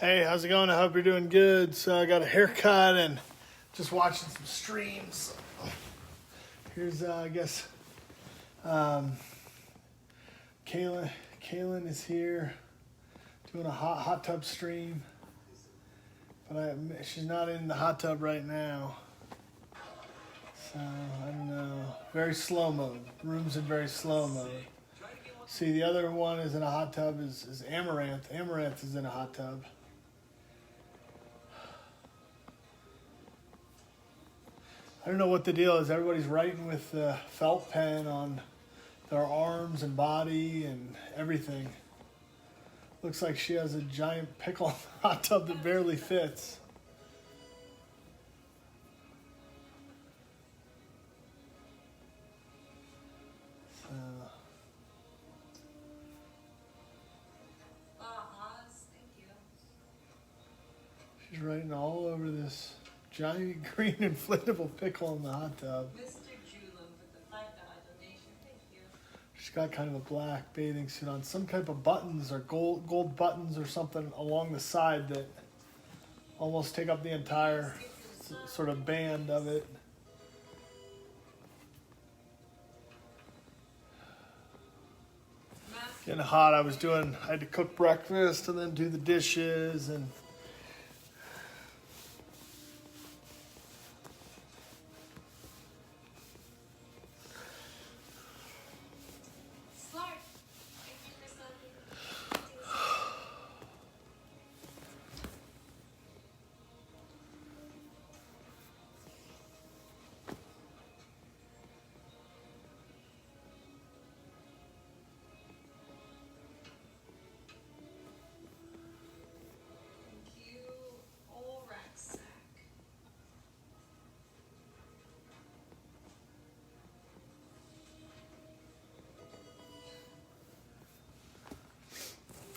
Hey, how's it going? I hope you're doing good. So I got a haircut and just watching some streams. Here's, I guess, Kaylin is here doing a hot tub stream, but she's not in the hot tub right now. So I don't know. Very slow mode. Room's in very slow mode. See, the other one is in a hot tub. Is Amaranth. Amaranth is in a hot tub. I don't know what the deal is. Everybody's writing with the felt pen on their arms and body and everything. Looks like she has a giant pickle in the hot tub that barely fits. So. Thank you. She's writing all over this giant green inflatable pickle in the hot tub. Mr. Julam with the $5 donation. Thank you. She's got kind of a black bathing suit on. Some type of buttons or gold buttons or something along the side that almost take up the entire sort of band of it. Getting hot. I had to cook breakfast and then do the dishes and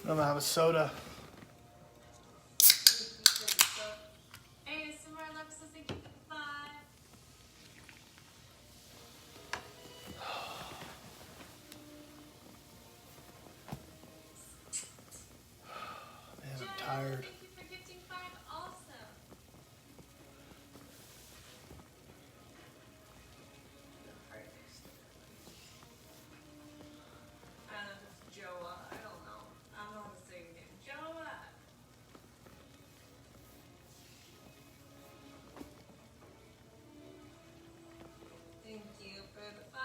I'm gonna have a soda. Hey, Samara Alexis, thank you for the 5. Man, I'm tired. Thank you for gifting 5 also. I don't know if it's Joa. I don't know. I don't know how to say your name. Joa. Thank you for the 5.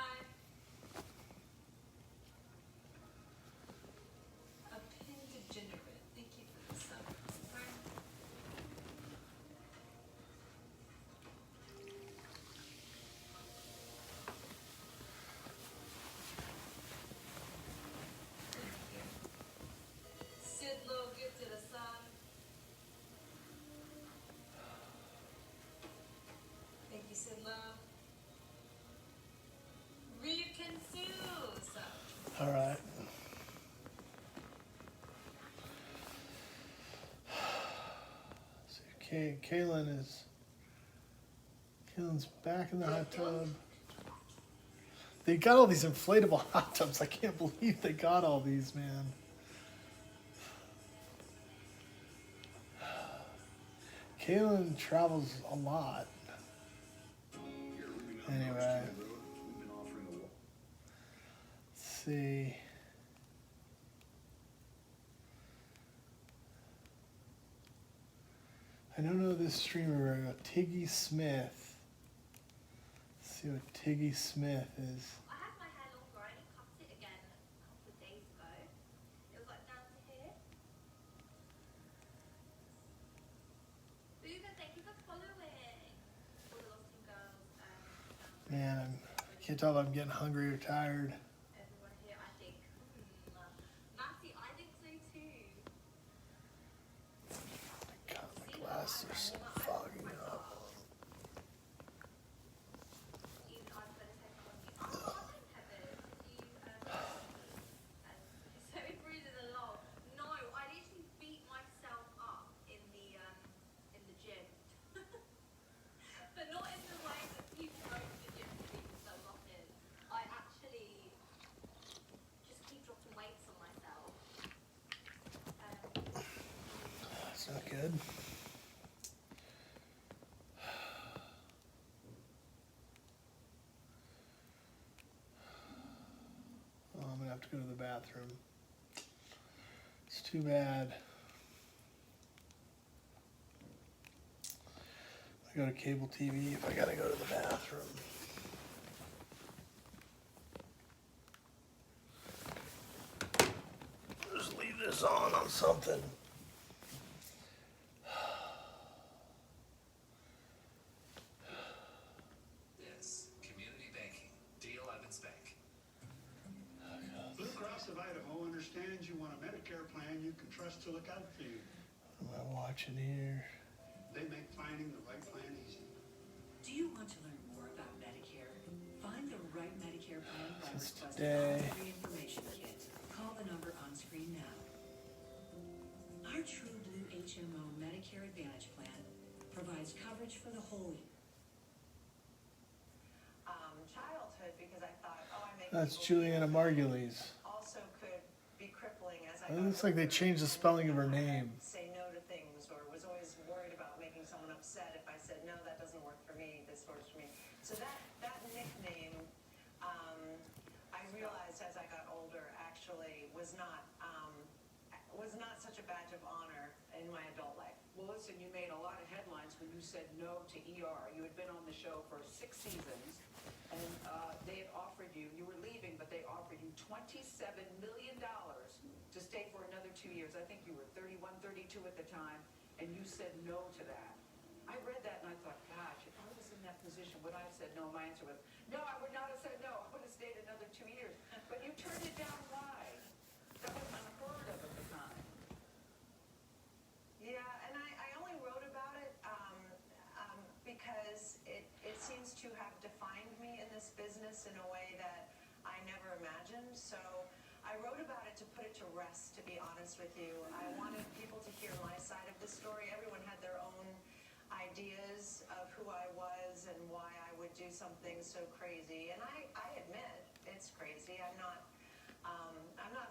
A pin degenerate. Thank you for the 7. Sidlow gifted a sub. Thank you, Sidlow. Ryukensu sub. All right. So Kaylin's back in the hot tub. They got all these inflatable hot tubs. I can't believe they got all these, man. Kaylin travels a lot. Anyway. Let's see. I don't know this streamer very well. Tiggy Smith. Let's see what Tiggy Smith is. I had my hair longer. I only cut it again a couple of days ago. It was like down to here. Booga, thank you for following. All the Lost in Girls. Man, I can't tell if I'm getting hungry or tired. Everyone here, I think. Matthew, I think so too. God, my glasses are so fogging up. Even I've got to take on you. Oh, I think Heather, you so it bruises a lot. No, I literally beat myself up in the gym. But not in the way that people go to the gym to beat themselves up in. I actually Not good. Oh, I'm gonna have to go to the bathroom. It's too bad. I go to cable TV if I gotta go to the bathroom. Just leave this on something. This community banking. Deal Evans Bank. Blue Cross of Idaho understands you want a Medicare plan you can trust to look out for you. What am I watching here? They make finding the right plan easy. Do you want to learn more about Medicare? Find the right Medicare plan by Since requesting today. our free information kit. Call the number on screen now. Our True Blue HMO Medicare Advantage plan provides coverage for the whole year. Childhood, because I thought, oh, I make That's people Juliana Margulies. also could be crippling as It I got looks like they older changed the and spelling of her didn't know how to name. say no to things, or was always worried about making someone upset if I said, no, that doesn't work for me, this works for me. So that nickname, I realized as I got older, actually was not such a badge of honor in my adult life. Well, listen, you made a lot of headlines when you said no to ER. You had been on the show for 6 seasons, and they had offered you, you were leaving, but they offered you $27 million to stay for another 2 years. I think you were 31, 32 at the time, and you said no to that. I read that and I thought, gosh, if I was in that position, would I have said no? My answer was, no, I would not have said no. I would have stayed another 2 years. But you turned it down. Why? That was unheard of at the time. Yeah, and I only wrote about it because it seems to have defined me in this business in a way that I never imagined. So I wrote about it to put it to rest, to be honest with you. I wanted people to hear my side of the story. Everyone had their own ideas of who I was and why I would do something so crazy. And I admit it's crazy. I'm not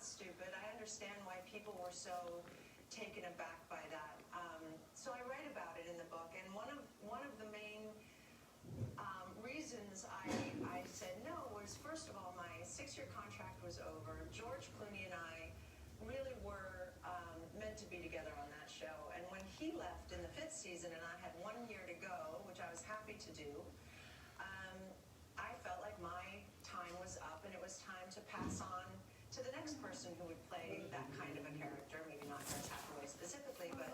stupid. I understand why people were so taken aback by that. So I write about it in the book, and one of the main reasons I said no was, first of all, my 6-year contract was over. George Clooney and I really were meant to be together on that show, and when he left in the 5th season and I had 1 year to go, which I was happy to do, I felt like my time was up and it was time to pass on to the next person who would play that kind of a character, maybe not Nurse Hathaway specifically, but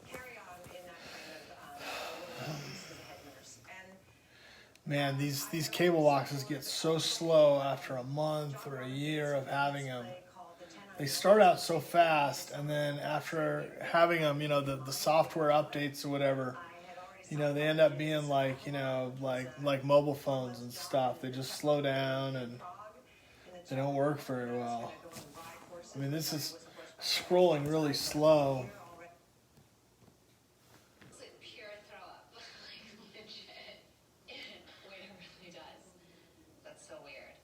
carry on in that kind of role as the head nurse. And Man, these cable boxes get so slow after a month or a year of having them. They start out so fast, and then after having them, you know, the software updates or whatever, you know, they end up being like, you know, like mobile phones and stuff. They just slow down and they don't work very well. I mean, this is scrolling really slow. It's like pure throw up, like legit. Wait, it really does. That's so weird.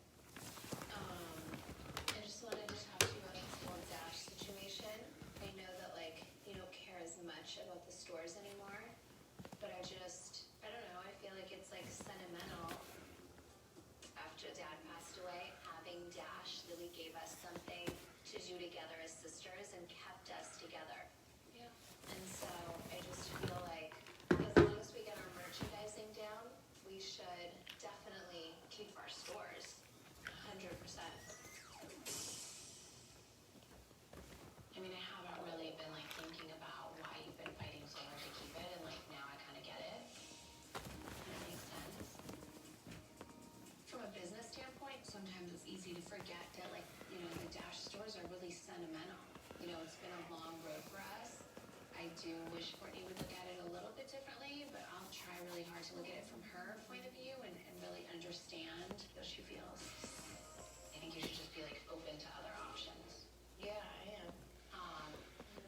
I just wanted to talk to you about this whole Dash situation. I know that like you don't care as much about the stores anymore, but I don't know. I feel like it's like sentimental. After Dad passed away, having Dash really gave us something to do together as sisters and kept us together. Yeah. And so I just feel like as long as we get our merchandising down, we should definitely keep our stores. 100%. I mean, I haven't really been like thinking about why you've been fighting so hard to keep it, and like now I kind of get it. That makes sense. From a business standpoint, sometimes it's easy to forget that like, you know, the Dash stores are really sentimental. You know, it's been a long road for us. I do wish Courtney would look at it a little bit differently, but I'll try really hard to look at it from her point of view and really understand how she feels. I think you should just be like open to other options. Yeah, I am.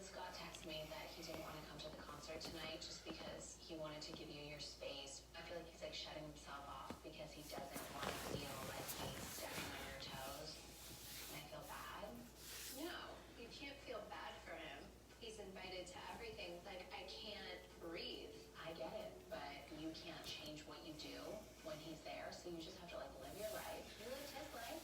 Scott texted me that he didn't want to come to the concert tonight just because he wanted to give you your space. I feel like he's like shutting himself off because he doesn't want to feel like he's stepping on your toes. And I feel bad. No, you can't feel bad for him. He's invited to everything. Like, you just have to like live your life. He lived his life.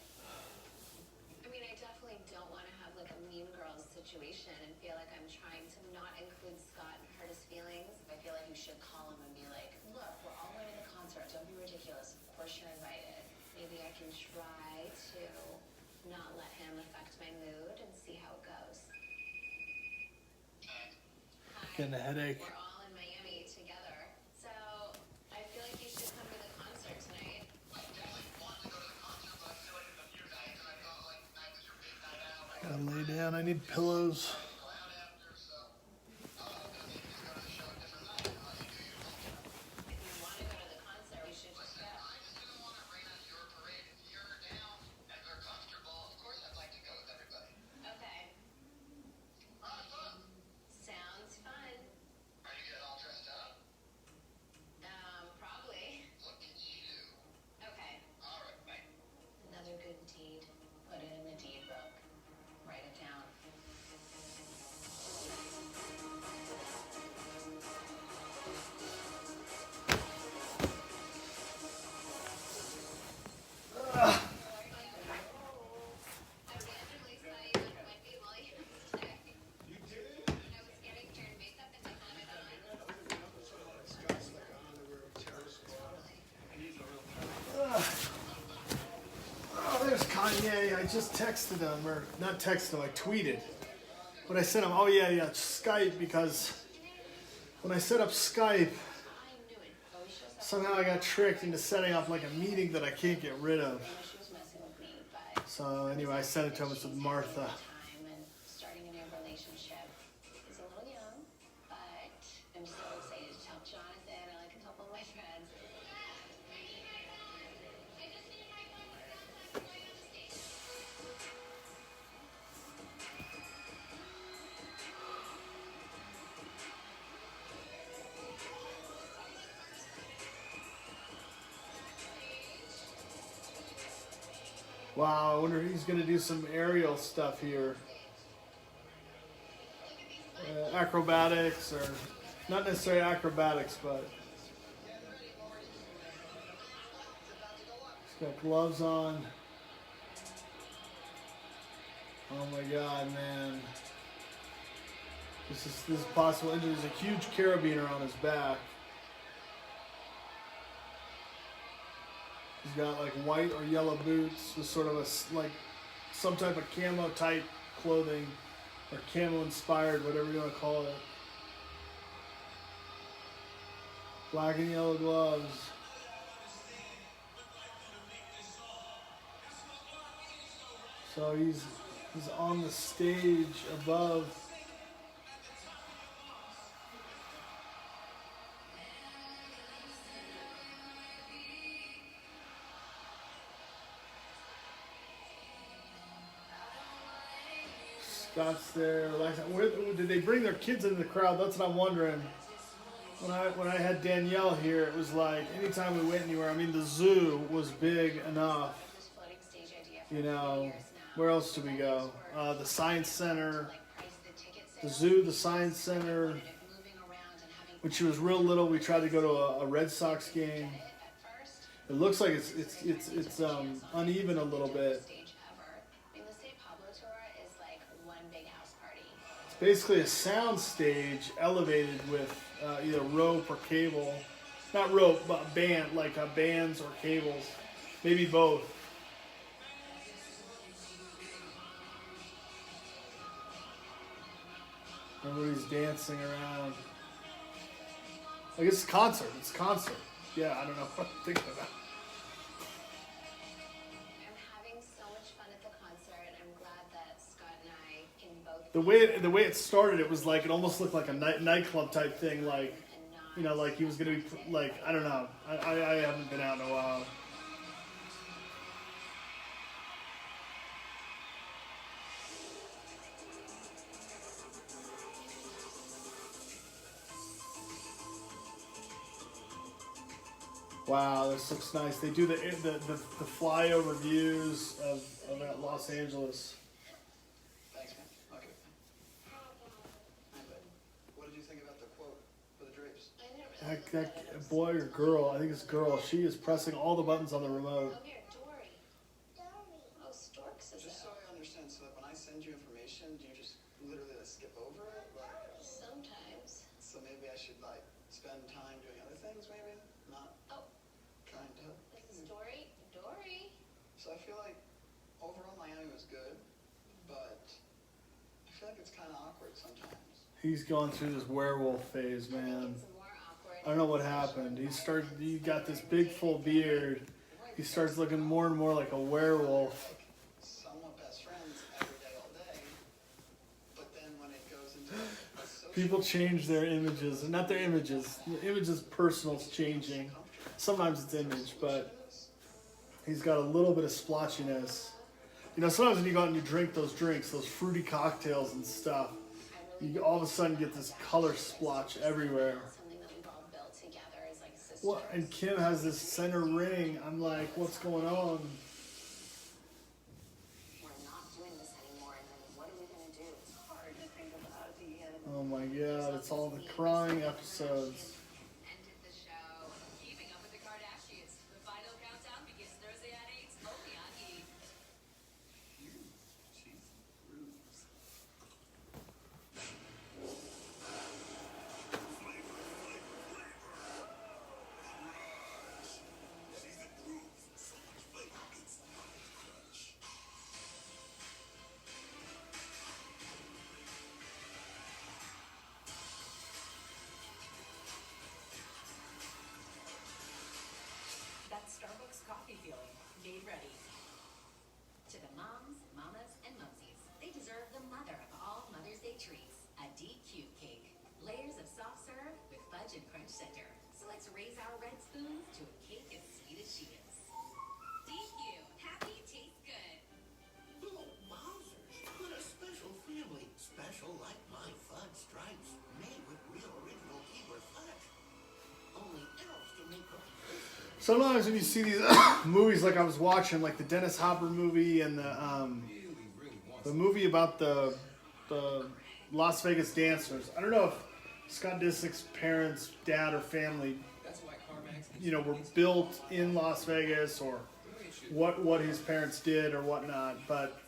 I mean, I definitely don't want to have like a Mean Girls situation and feel like I'm trying to not include Scott and hurt his feelings. I feel like you should call him and be like, look, we're all going to the concert. Don't be ridiculous. Of course you're invited. Maybe I can try to not let him affect my mood and see how it goes. Hi. Getting a headache. We're all in Miami together. So I feel like you should come to the concert tonight. I definitely want to go to the concert, but I feel like it's a few nights, and I thought like tonight was your big night out. I Gotta lay down. I need pillows. go out after, so maybe just go to the show a different night. How do you do? If you want to go to the concert, we should just go. I just didn't want to rain on your parade. If you're down and we're comfortable, of course I'd like to go with everybody. Okay. All right, fun. Sounds fun. Are you getting all dressed up? Probably. Look at you. Okay. All right, bye. Another good deed. Put it in the deed book. Write it down. I randomly saw you on Wendy Williams today. You did it? I was getting your makeup and I had it on. Scott's like an underwear terrorist squad. He's a real Oh, there's Kanye. I just texted him, or not texted him, I tweeted. But I sent him, oh yeah, Skype, because when I set up Skype, I knew it. Always shows up. somehow I got tricked into setting up like a meeting that I can't get rid of. I know she was messing with me, but So anyway, I sent it to him. It's with Martha. time and starting a new relationship. He's a little young, but I'm so excited to tell Jonathan and like a couple of my friends. Wow, I wonder if he's gonna do some aerial stuff here. Acrobatics, or not necessarily acrobatics, but he's got gloves on. Oh my God, man! This is possible injury. There's a huge carabiner on his back. He's got like white or yellow boots with sort of like some type of camo type clothing, or camo inspired, whatever you want to call it. Black and yellow gloves. So he's on the stage above. Scott's there. Where did they bring their kids into the crowd? That's what I'm wondering. When I had Danielle here, it was like anytime we went anywhere. I mean, the zoo was big enough. This floating stage idea for You a few know, years now. where else do we go? The Science Center, Like price the ticket the sales. zoo, the Science Center. Wanted it moving around and having When she was real little, we tried to go to a Red Sox game. it at first. It looks like it's uneven a little bit. Stage ever. I mean, the State Pablo tour is like one big house party. It's basically a sound stage elevated with either rope or cable. Not rope, but band, like bands or cables. Maybe both. Everybody's dancing around. I guess it's concert. It's concert. Yeah, I don't know what I'm thinking about. I'm having so much fun at the concert. I'm glad that Scott and I can both The way it started, it was like it almost looked like a nightclub type thing. Like, and not you know, like he was gonna be like, I don't know. I haven't been out in a while. Wow, this looks nice. They do the flyover views of Los Angeles. Thanks, man. Okay. What did you think about the quote for the drapes? I didn't That boy or girl, I think it's girl, she is pressing all the buttons on the remote. Oh, here, Dory. Oh, Storks is Just so out. I understand, so that when I send you information, do you just literally like, skip over it? Like, Sometimes. so maybe I should like spend time doing other things, maybe? Not Oh, trying to. this is Dory. Dory. So I feel like overall Miami was good, but I feel like it's kind of awkward sometimes. He's going through this werewolf phase, I think man. it's more awkward. I don't know what happened. He got this big full beard. He starts looking more and more like a werewolf. Somewhat best friends every day, all day, but then when it goes into a social People change their images, not their images. The image's personal's changing. Sometimes it's image, but he's got a little bit of splotchiness. You know, sometimes when you go out and you drink those drinks, those fruity cocktails and stuff, you all of a sudden get this color splotch everywhere. Something that we've all built together as like sisters. Well, and Kim has this center ring. I'm like, what's going on? We're not doing this anymore, and then what are we gonna do? It's hard to think about at the end. Oh my god, it's all the crying episodes. Ended the show. Keeping Up with the Kardashians. The final countdown begins Thursday at 8, only on E! That Starbucks coffee feeling, made ready. To the moms, mamas, and mumsies, they deserve the mother of all Mother's Day treats, a DQ cake. Layers of soft serve with fudge and crunch center. So let's raise our red spoons to a cake as sweet as she is. DQ, happy tastes good. Oh, wowzers. What a special family. Special like my fudge stripes. Made with real original Keebler fudge. Only elves can make cookies this good. Sometimes when you see these movies, like I was watching, like the Dennis Hopper movie and the movie about the Las Vegas dancers. I don't know if Scott Disick's parents, dad, or family, you know, were built in Las Vegas or what his parents did or whatnot. But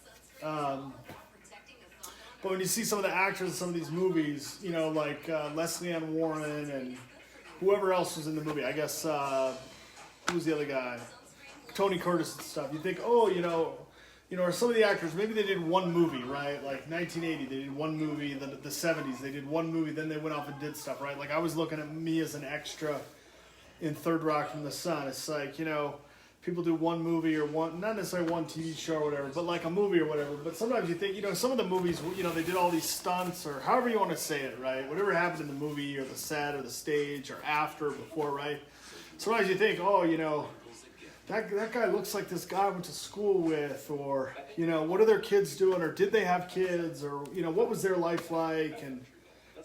when you see some of the actors in some of these movies, you know, like Leslie Ann Warren and whoever else was in the movie, I guess. Who was the other guy? Tony Curtis and stuff. You think, oh, you know, or some of the actors, maybe they did one movie, right? Like 1980, they did one movie. The 70s, they did one movie. Then they went off and did stuff, right? Like I was looking at me as an extra in Third Rock from the Sun. It's like, you know, people do one movie or one, not necessarily one TV show or whatever, but like a movie or whatever. But sometimes you think, you know, some of the movies, you know, they did all these stunts or however you want to say it, right? Whatever happened in the movie or the set or the stage or after or before, right? Sometimes you think, oh, you know, that guy looks like this guy I went to school with, or, you know, what are their kids doing, or did they have kids, or, you know, what was their life like, and,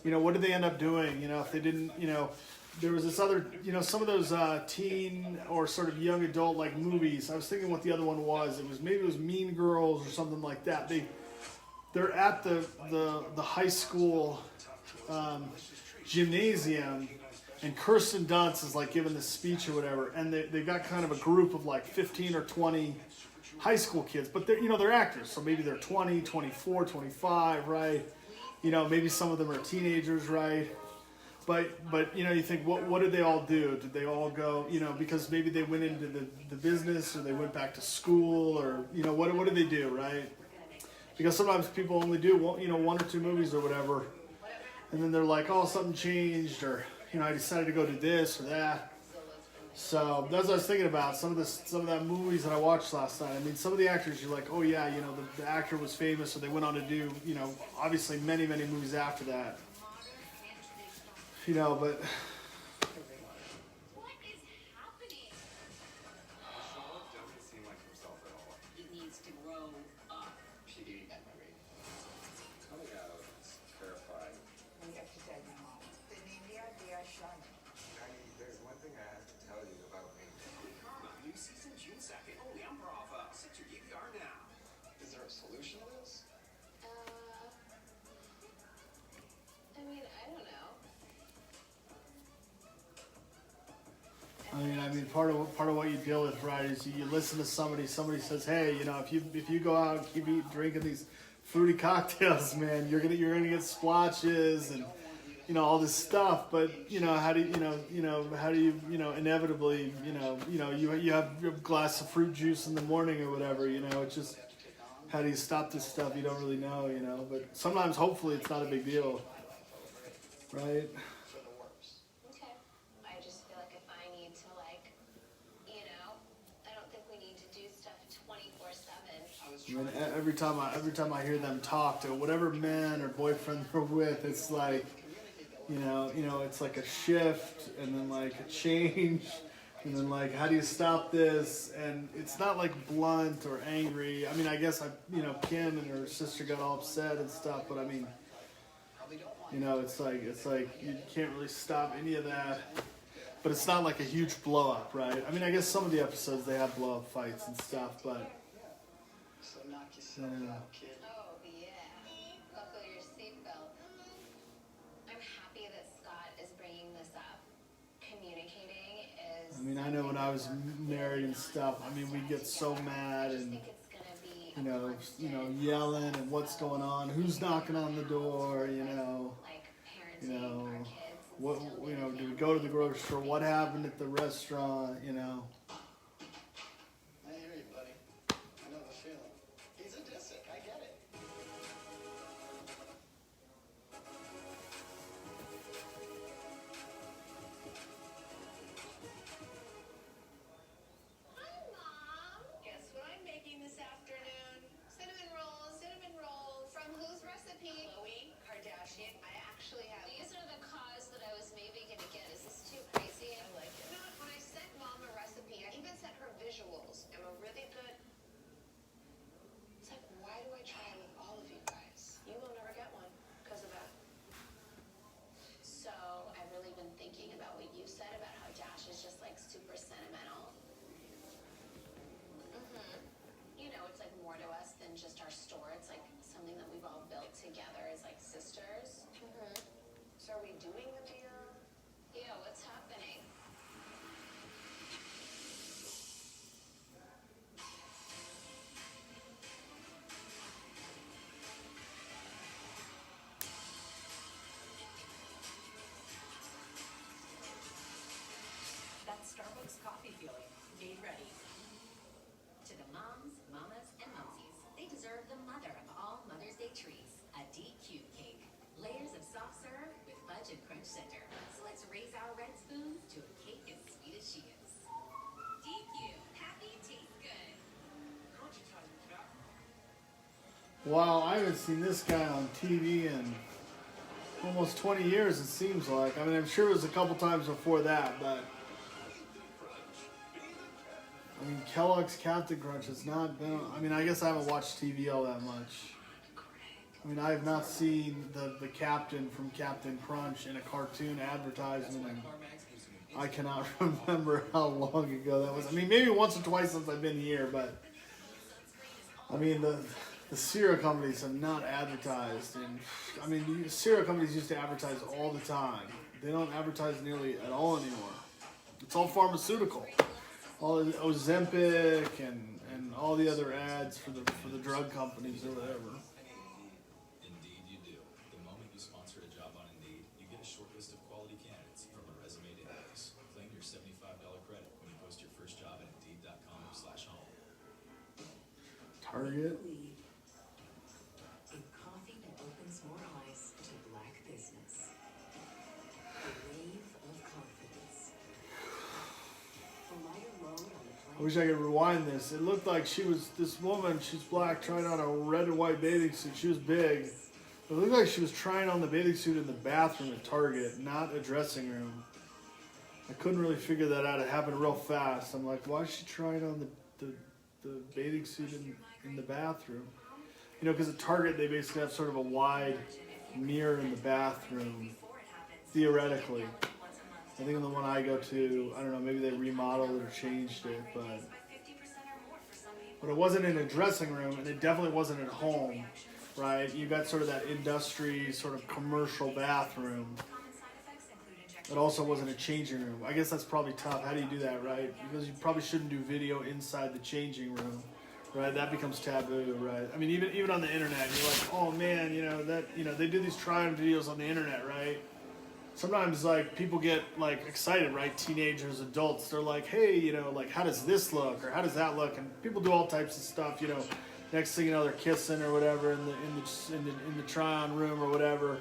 you know, what did they end up doing, you know, if they didn't, you know, there was this other, you know, some of those teen or sort of young adult like movies. I was thinking what the other one was. Maybe it was Mean Girls or something like that. They're at the high school gymnasium, and Kirsten Dunst is like giving this speech or whatever, and they got kind of a group of like 15 or 20 high school kids, but they're actors, so maybe they're 20, 24, 25, right? You know, maybe some of them are teenagers, right? But you know, you think, what did they all do? Did they all go, you know, because maybe they went into the business, or they went back to school, or, you know, what did they do, right? Because sometimes people only do one or two movies or whatever, and then they're like, oh, something changed, or, you know, I decided to go do this or that. So that's what I was thinking about. Some of that movies that I watched last night. I mean, some of the actors, you're like, oh yeah, you know, the actor was famous, so they went on to do, you know, obviously many movies after that. You know, but What is happening? Charlotte doesn't seem like himself at all. He needs to grow up. PD at my rate. Coming out, it's terrifying. We have to tell you, Mom. In India, they are shining. Maggie, there's one thing I have to tell you about me. Karma, new season June 2nd, only on Bravo. Set your DVR now. Is there a solution to this? I mean, I don't know. I mean, part of what you deal with, right, is you listen to somebody says, hey, you know, if you go out and keep drinking these fruity cocktails, man, you're gonna get splotches and, you know, all this stuff. But, you know, how do you inevitably, you have a glass of fruit juice in the morning or whatever, you know, it's just, how do you stop this stuff? You don't really know, you know, but sometimes hopefully it's not a big deal, right? Okay. I just feel like if I need to, like, you know, I don't think we need to do stuff 24/7. I mean, every time I hear them talk to whatever man or boyfriend they're with, it's like, you know, it's like a shift and then like a change, and then like, how do you stop this? And it's not like blunt or angry. I mean, I guess Kim and her sister got all upset and stuff, but I mean, you know, it's like you can't really stop any of that. But it's not like a huge blow up, right? I mean, I guess some of the episodes they have blow up fights and stuff, but. So knock yourself out, kid. Oh, yeah. Buckle your seatbelt. I'm happy that Scott is bringing this up. Communicating is... I mean, I know when I was married and stuff, I mean, we'd get so mad and, you know, yelling and what's going on, who's knocking on the door, you know, what, you know, do we go to the grocery store, what happened at the restaurant, you know. I hear you, buddy. I know the feeling. He's a disick. I get it. Hi, Mom. Guess what I'm making this afternoon? Cinnamon rolls from whose recipe? Khloe Kardashian. I actually have. These are the cause that I was maybe going to get. Is this too crazy? I like it. You know what? When I sent Mom a recipe, I even sent her visuals. Am I really good? It's like, why do I try it with all of you guys? You will never get one because of that. So I've really been thinking about what you said about how Dash is just like super sentimental. You know, it's like more to us than just our store. It's like something that we've all built together as like sisters. So are we doing the deal? Yeah, what's happening? That Starbucks coffee feeling. Get ready. To the moms, mamas, and mumsies, they deserve the mother of all Mother's Day treats, a DQ cake. Layers of soft serve with fudge and crunch center. So let's raise our red spoons to a cake as sweet as she is. DQ. Happy tastes good. Wow, I haven't seen this guy on TV in almost 20 years, it seems like. I mean, I'm sure it was a couple times before that, but... I mean, Kellogg's Captain Crunch has not been... I mean, I guess I haven't watched TV all that much. I mean, I have not seen the Captain from Captain Crunch in a cartoon advertisement, and I cannot remember how long ago that was. I mean, maybe once or twice since I've been here, but... I mean, the cereal companies have not advertised, and I mean, the cereal companies used to advertise all the time. They don't advertise nearly at all anymore. It's all pharmaceutical, all the Ozempic and all the other ads for the drug companies or whatever. Indeed, you do. The moment you sponsor a job on Indeed, you get a short list of quality candidates from a resume database. Claim your $75 credit when you post your first job at Indeed.com/home. Target. A coffee that opens more eyes to black business. A wave of confidence. A lighter load on the I wish I could rewind this. It looked like this woman, she's black, trying on a red and white bathing suit. She was big. It looked like she was trying on the bathing suit in the bathroom at Target, not a dressing room. I couldn't really figure that out. It happened real fast. I'm like, why is she trying on the bathing suit in the bathroom? You know, because at Target, they basically have sort of a wide mirror in the bathroom, theoretically. I think in the one I go to, I don't know, maybe they remodeled it or changed it, but it wasn't in a dressing room, and it definitely wasn't at home, right? You got sort of that industry, sort of commercial bathroom. It also wasn't a changing room. I guess that's probably tough. How do you do that, right? Because you probably shouldn't do video inside the changing room, right? That becomes taboo, right? I mean, even on the internet, you're like, oh man, they do these try-on videos on the internet, right? Sometimes like people get like excited, right? Teenagers, adults, they're like, hey, like how does this look or how does that look? And people do all types of stuff, Next thing you know, they're kissing or whatever in the try-on room or whatever.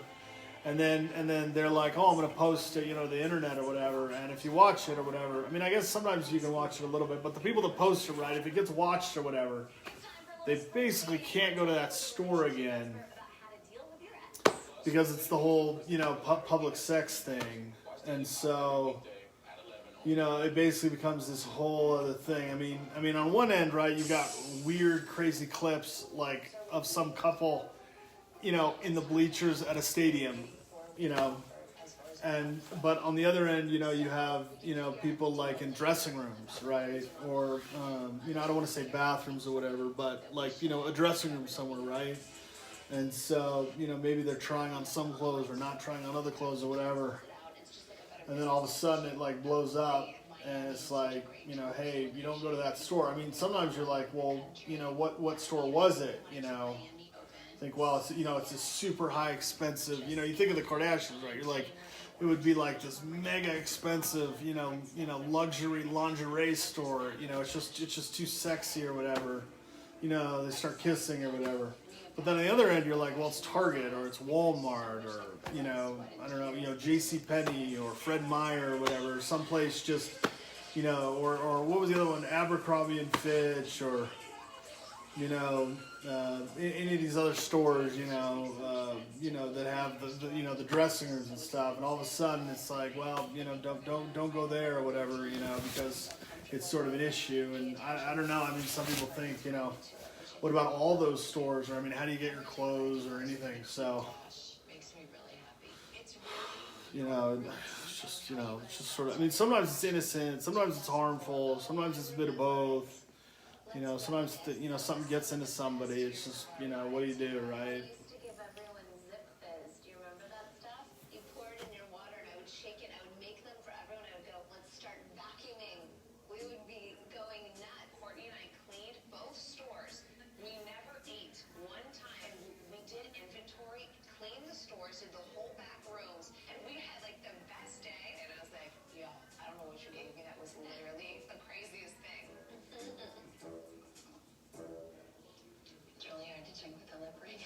And then they're like, oh, I'm gonna post it, the internet or whatever. And if you watch it or whatever, I mean, I guess sometimes you can watch it a little bit, but the people that post it, right, if it gets watched or whatever, they basically can't go to that store again because it's the whole, public sex thing. And so, it basically becomes this whole other thing. I mean, on one end, right, you've got weird, crazy clips like of some couple, in the bleachers at a stadium, but on the other end, you have, people like in dressing rooms, right? Or, I don't want to say bathrooms or whatever, but like, a dressing room somewhere, right? And so, maybe they're trying on some clothes or not trying on other clothes or whatever. And then all of a sudden it like blows up and it's like, hey, you don't go to that store. I mean, sometimes you're like, well, what store was it? Think, well, it's a super high expensive, you think of the Kardashians, right? You're like, it would be like this mega expensive, luxury lingerie store, it's just too sexy or whatever, they start kissing or whatever. But then on the other end, you're like, well, it's Target or it's Walmart or, I don't know, JCPenney or Fred Meyer or whatever, someplace just, or what was the other one, Abercrombie and Fitch or, any of these other stores, that have the dressing rooms and stuff, and all of a sudden it's like, well, don't go there or whatever, because it's sort of an issue, and I don't know. I mean, some people think, what about all those stores, or I mean, how do you get your clothes or anything? So, Makes me really happy. It's it's just sort of. I mean, sometimes it's innocent, sometimes it's harmful, sometimes it's a bit of both. Sometimes something gets into somebody. It's just what do you do, right? I used to give everyone Zip Fizz. Do you remember that stuff? You pour it in your water and I would shake it. I would make them for everyone. I would go, let's start vacuuming. We would be going nuts. Courtney and I cleaned both stores. We never ate one time. We did inventory, cleaned the stores, did the whole back rooms, and we had like the best day. And I was like, yo, I don't know what you gave me. That was literally the craziest thing. It's really hard to check with the lip ring.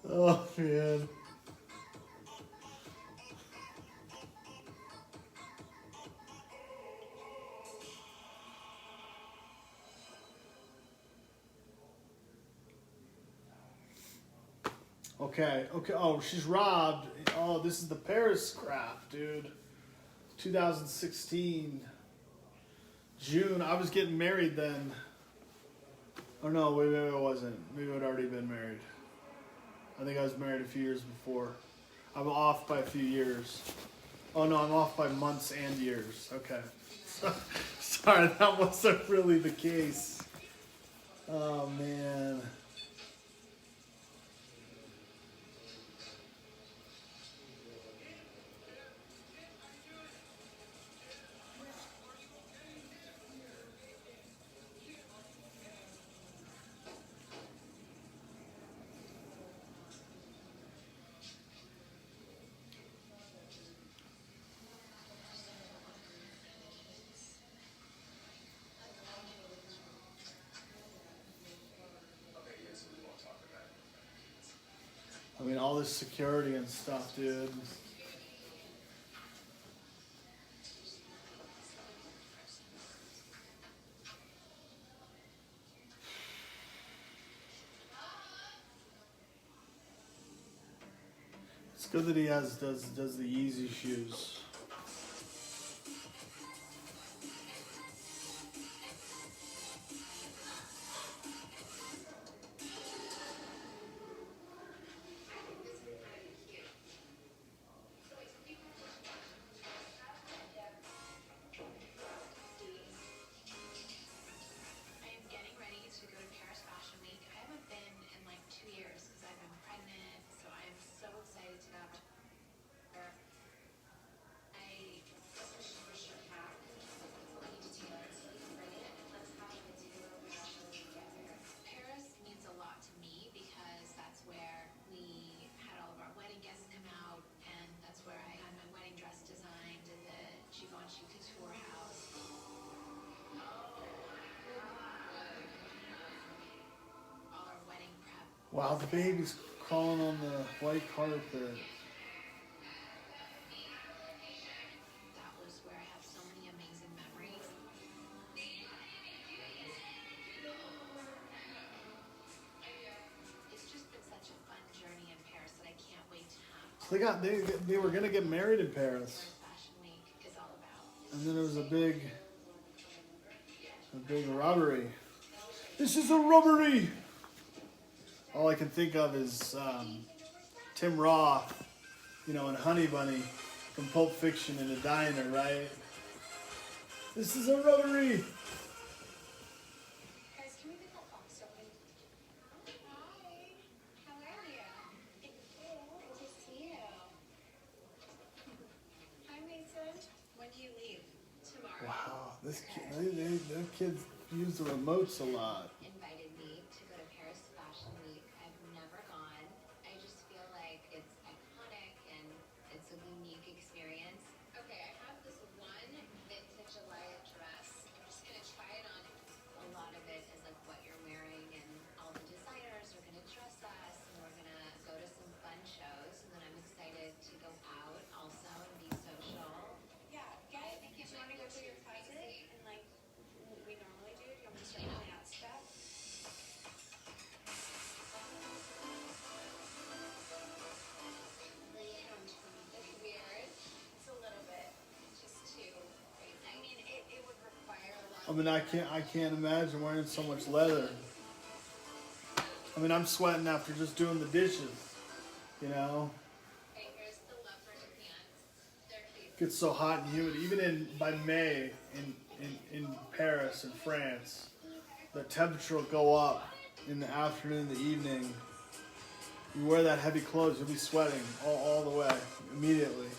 Oh man. Okay. Oh, she's robbed. Oh, this is the Paris crap, dude. 2016. June. I was getting married then. Oh no, wait, I wasn't. Maybe I'd already been married. I think I was married a few years before. I'm off by a few years. Oh no, I'm off by months and years. Okay. Sorry, that wasn't really the case. Oh man. I mean, all this security and stuff, dude. It's good that he does the Yeezy shoes. Wow, the baby's crawling on the white carpet. That was where I have so many amazing memories. It's just been such a fun journey in Paris that I can't wait to have. So they were gonna get married in Paris, Fashion Week is all about. and then there was a big robbery. This is a robbery. All I can think of is Tim Roth, you know, and Honey Bunny from Pulp Fiction in a diner, right? This is a robbery. Guys, can we get that box open? Hi. How are you? Good to see you. Hi, Mason. When do you leave? Tomorrow. Wow, this kid, their kids use the remotes a lot. Invited me to go to Paris Fashion Week. I've never gone. I just feel like it's iconic and it's a unique experience. Okay, I have this one vintage Alaya dress. I'm just gonna try it on. A lot of it is like what you're wearing, and all the designers are gonna dress us, and we're gonna go to some fun shows. And then I'm excited to go out also and be social. Yeah, guys, do you want to go through your closet and like we normally do? Do you want me to start pulling out stuff? It's weird. It's a little bit just too crazy. I mean, it would require a lot. I mean, I can't imagine wearing so much leather. I mean, I'm sweating after just doing the dishes, you know? Okay, here's the leopard pants. They're cute. It gets so hot and humid. Even by May in Paris and France, the temperature will go up in the afternoon, the evening. You wear that heavy clothes, you'll be sweating all the way immediately.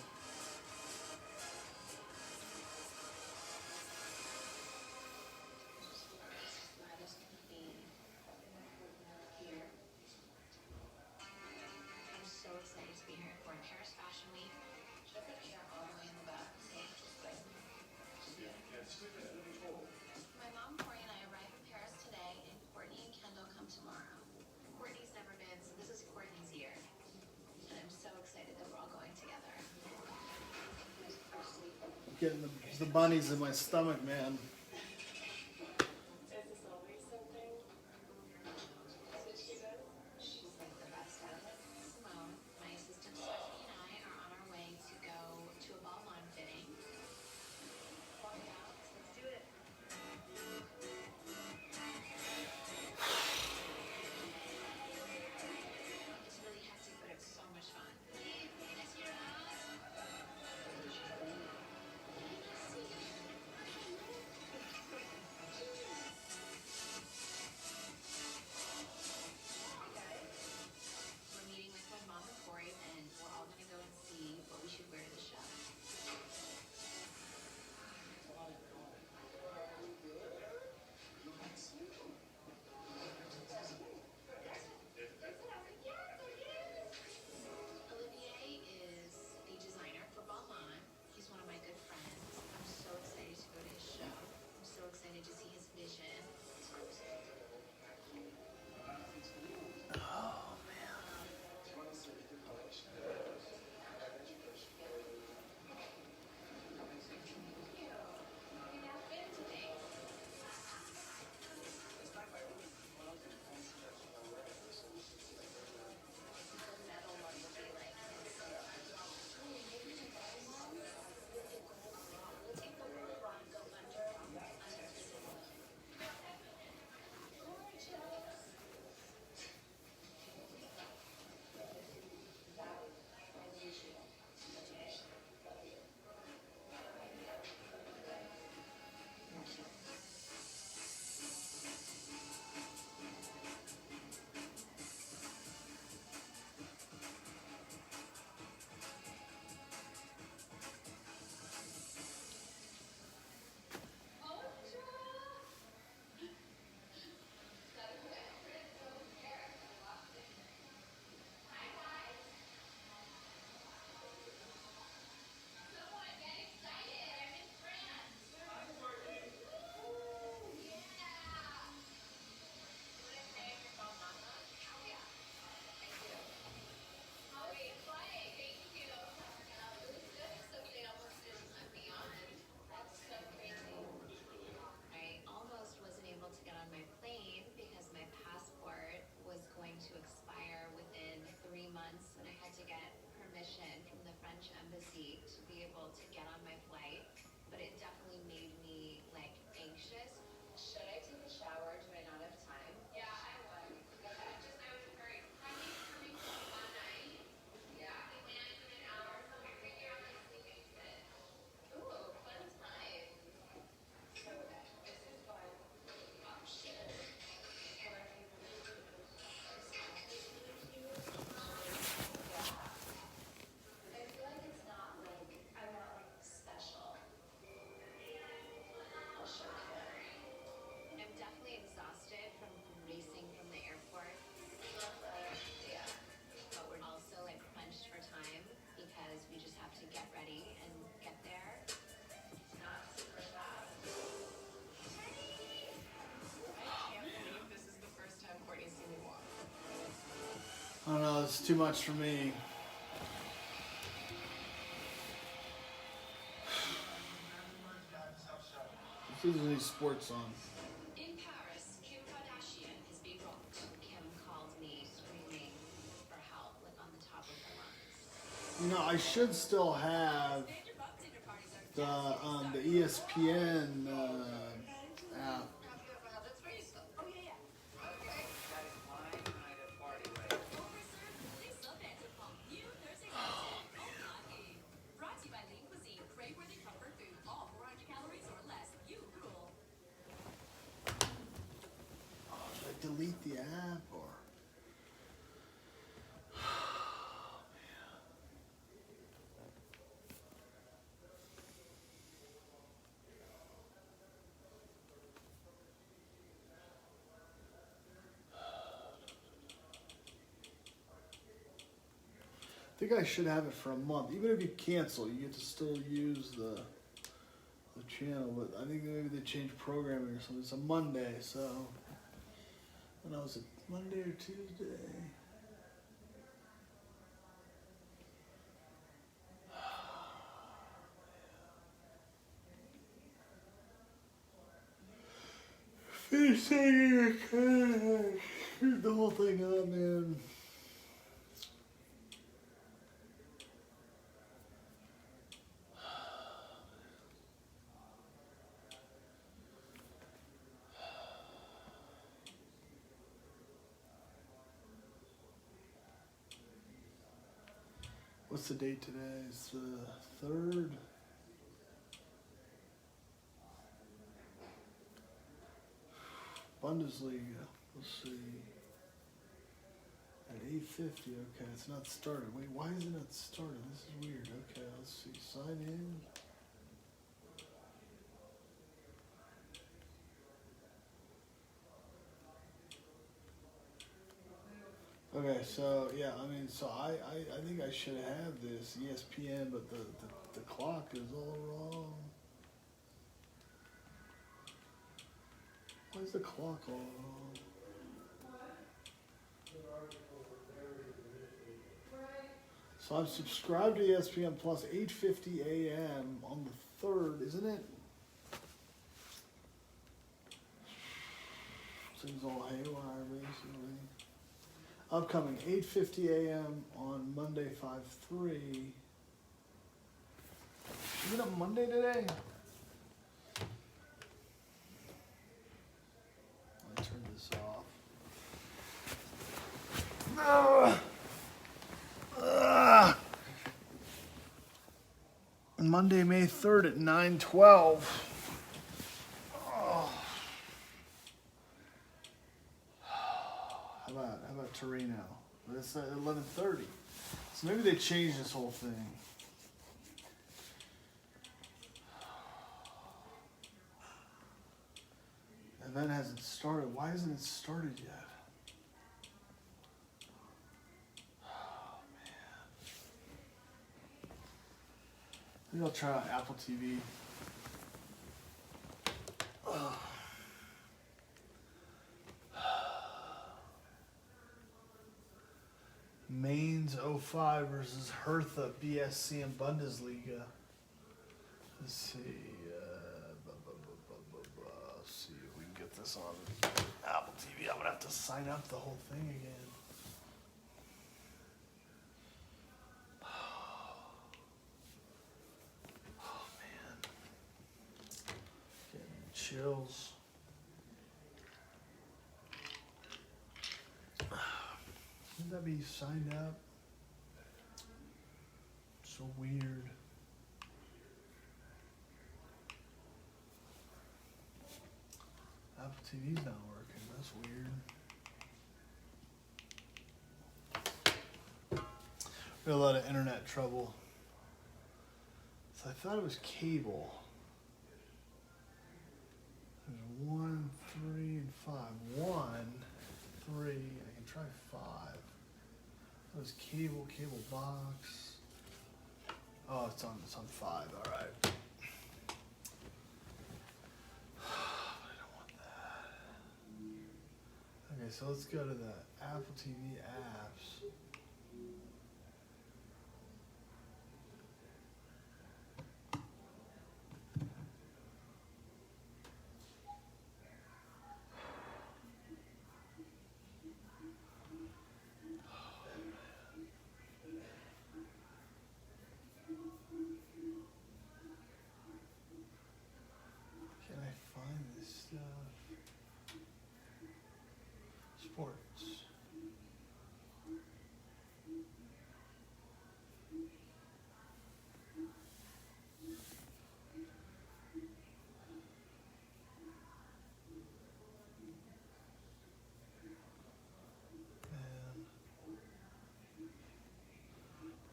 Glad it's gonna be here. I'm so excited to be here. We're in Paris Fashion Week. Should I put hair all the way in the back? My mom, Corey, and I arrive in Paris today, and Courtney and Kendall come tomorrow. Courtney's never been, so this is Courtney's year. And I'm so excited that we're all going together. Getting the bunnies in my stomach, man. Is this always something? That's what she does? She's like the best at it. Simone, my assistant Stephanie, and I are on our way to go to a Balmain fitting. Walk out. Let's do it. It's really hectic, but it's so much fun. too much for me. This is any sports on. In Paris, Kim Kardashian is being rocked. Kim called me screaming for help, like on the top of her lungs. You know, I should still have the ESPN app. Brought to you by Lean Cuisine. Crave-worthy comfort food. All 400 calories or less. You rule. Oh, should I delete the app or? I think I should have it for a month. Even if you cancel, you get to still use the channel. But I think maybe they changed programming or something. It's a Monday, so when I was it Monday or Tuesday? Finish the whole thing up, man. What's the date today? It's the 3rd. Bundesliga. Let's see. At 8:50. Okay, it's not started. Wait, why is it not started? This is weird. Okay, let's see. Sign in. Okay, so yeah, I mean, so I think I should have this ESPN, but the clock is all wrong. Why is the clock all wrong? So I'm subscribed to ESPN Plus 8:50 a.m. on the 3rd, isn't it? Seems all haywire, basically. Upcoming 8:50 a.m. on Monday 5/3. Is it a Monday today? I'll turn this off. Monday, May 3rd at 9:12. Oh. How about Torino? It's at 11:30. So maybe they changed this whole thing. The event hasn't started. Why hasn't it started yet? Oh man. Maybe I'll try out Apple TV. Oh. Mainz 05 versus Hertha BSC in Bundesliga. Let's see. Let's see if we can get this on Apple TV. I'm gonna have to sign up the whole thing again. Oh man, getting chills. Wouldn't that be signed up? So weird. Apple TV's not working. That's weird. We had a lot of internet trouble. So I thought it was cable. There's 1, 3, and 5. 1, 3. I can try 5. That was cable box. Oh, it's on 5. All right. I don't want that. Okay, so let's go to the Apple TV apps.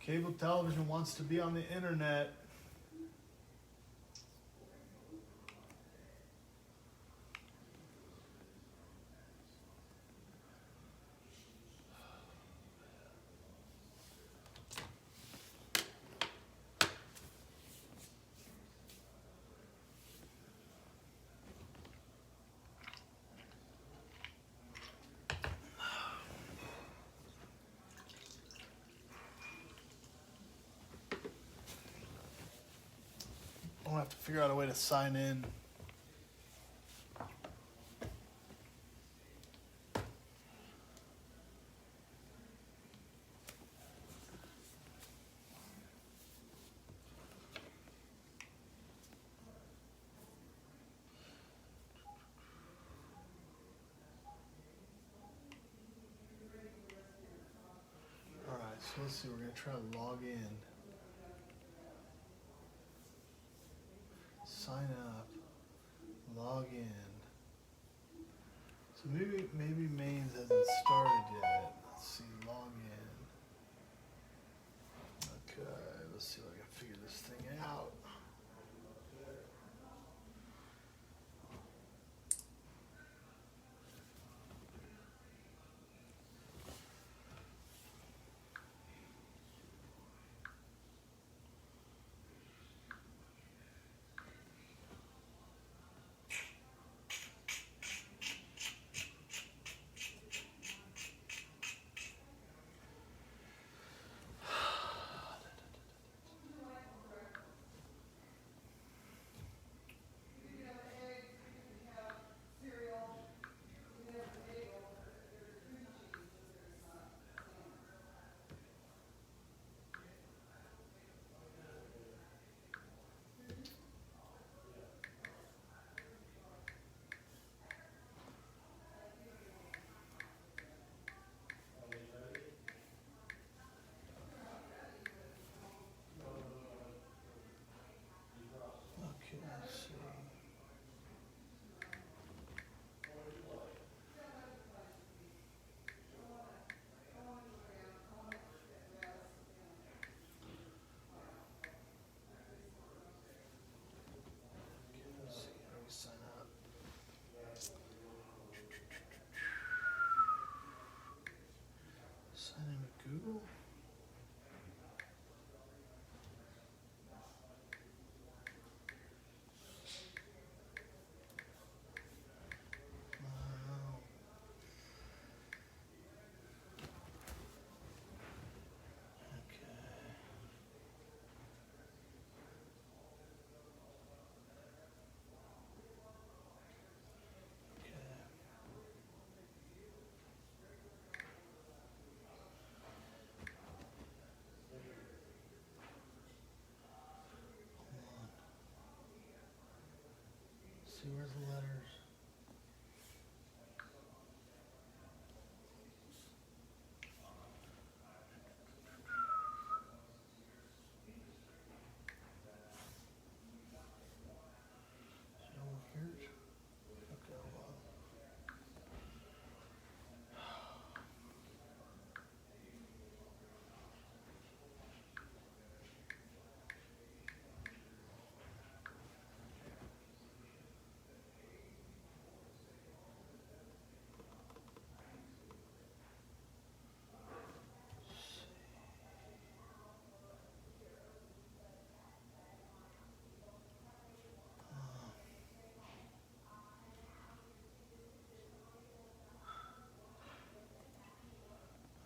Cable television wants to be on the internet. I'll have to figure out a way to sign in. All right, so let's see. We're gonna try to log in. Sign up, log in. So maybe Mains hasn't started yet. Let's see, log in. Okay, let's see if I can figure this thing out. Okay, let's see. Let's see, how do we sign up? Sign in with Google? No. Okay. Okay. Hold on. See, where's the letters? So here's. Okay, hold on.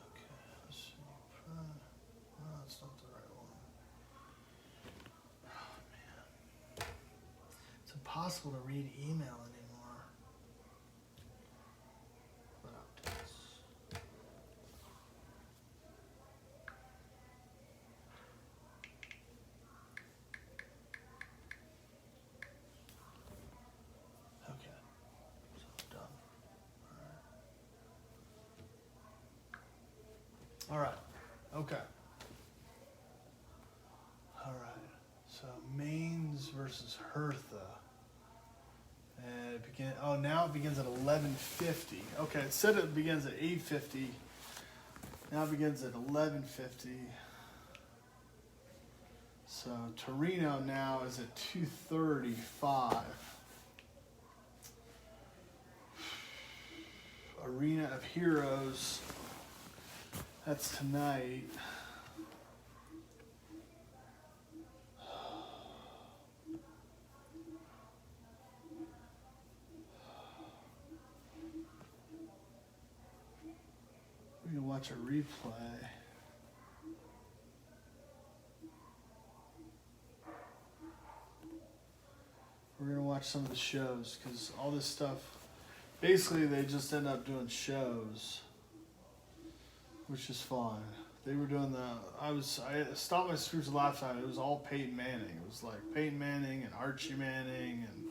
Okay, let's see. No, it's not the right one. Oh, man. It's impossible to read email anymore. What updates? Okay, so done. All right. Okay. All right. So Mains versus Hertha. And it begin. Oh, now it begins at 11:50. Okay, it said it begins at 8:50. Now it begins at 11:50. So Torino now is at 235. Arena of Heroes. That's tonight. We can watch a replay. We're gonna watch some of the shows because all this stuff, basically they just end up doing shows, which is fun. They were doing I stopped my screws the last time. It was all Peyton Manning. It was like Peyton Manning and Archie Manning and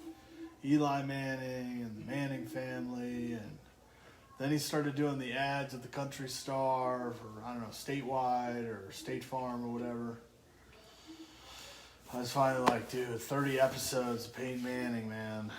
Eli Manning and the Manning family, and then he started doing the ads at the Country Star for, I don't know, Statewide or State Farm or whatever. I was finally like, dude, 30 episodes of Peyton Manning, man.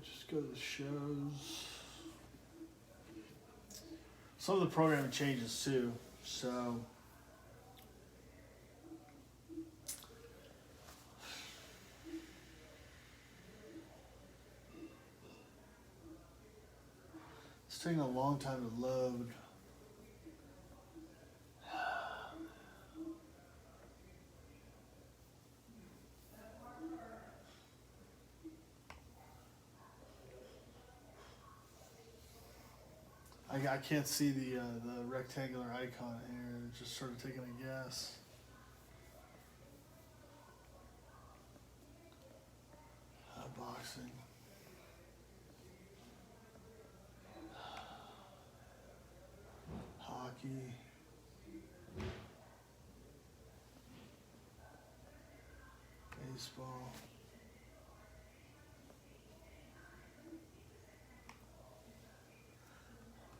Just go to the shows. Some of the programming changes too, so it's taking a long time to load. I can't see the rectangular icon here. Just sort of taking a guess. Boxing. Hockey. Baseball.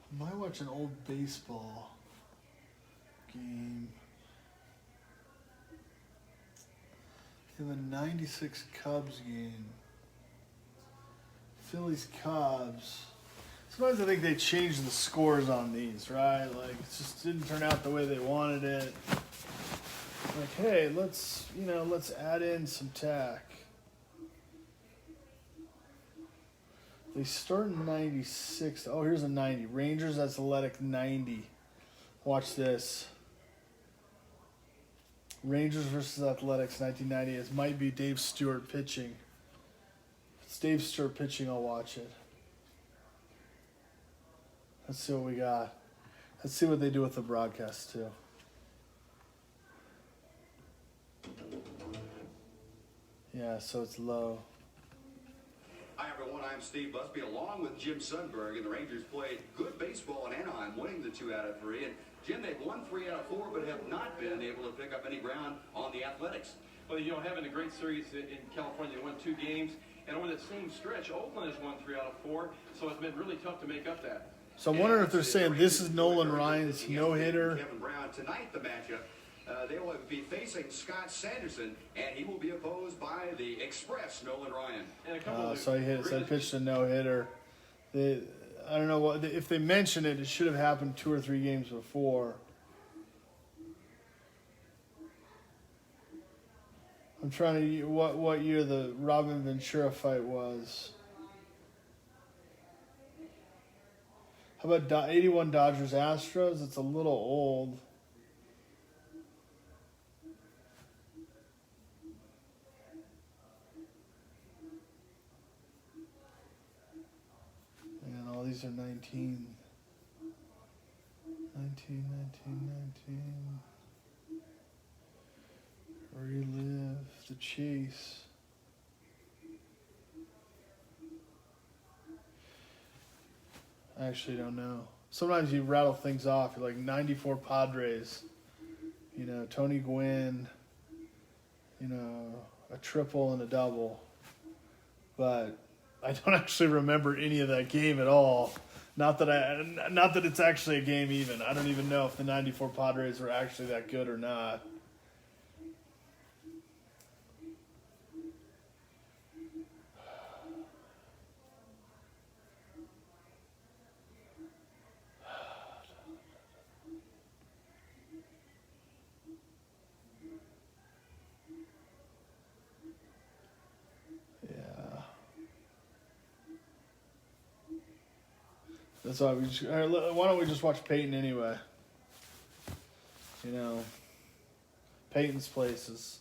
I might watch an old baseball game. In the 96 Cubs game. Phillies Cubs. Sometimes I think they changed the scores on these, right? Like, it just didn't turn out the way they wanted it. Like, hey, let's add in some tack. They start in 96. Oh, here's a 90. Rangers Athletic 90. Watch this. Rangers versus Athletics 1990. It might be Dave Stewart pitching. If it's Dave Stewart pitching, I'll watch it. Let's see what we got. Let's see what they do with the broadcast, too. Yeah, so it's low. Hi, everyone. I'm Steve Busby, along with Jim Sundberg, and the Rangers played good baseball in Anaheim, winning the 2 out of 3. And, Jim, they've won 3 out of 4, but have not been able to pick up any ground on the Athletics. Well, having a great series in California, they won 2 games, and over that same stretch, Oakland has won 3 out of 4, so it's been really tough to make up that. So I'm wondering if they're saying this is Nolan Ryan's no-hitter. Kevin Brown. Tonight, the matchup. They will be facing Scott Sanderson, and he will be opposed by the Express, Nolan Ryan. So he hit. So he pitched a no-hitter. I don't know what if they mention it. It should have happened 2 or 3 games before. I'm trying to what year the Robin Ventura fight was. How about 81 Dodgers Astros? It's a little old. And all these are 19. 19. Relive the chase. I actually don't know. sometimes you rattle things off. You're like 94 Padres, you know, Tony Gwynn, you know, a triple and a double. But I don't actually remember any of that game at all. Not that it's actually a game even. I don't even know if the 94 Padres were actually that good or not. That's why why don't we just watch Peyton anyway? You know, Peyton's Places.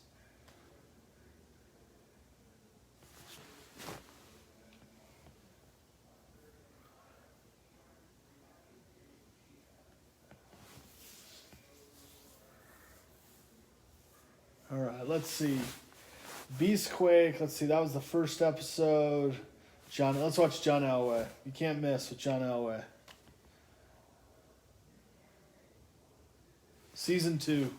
All right, let's see. Beastquake. Let's see. That was the first episode. Let's watch John Elway. You can't miss with John Elway. Season 2.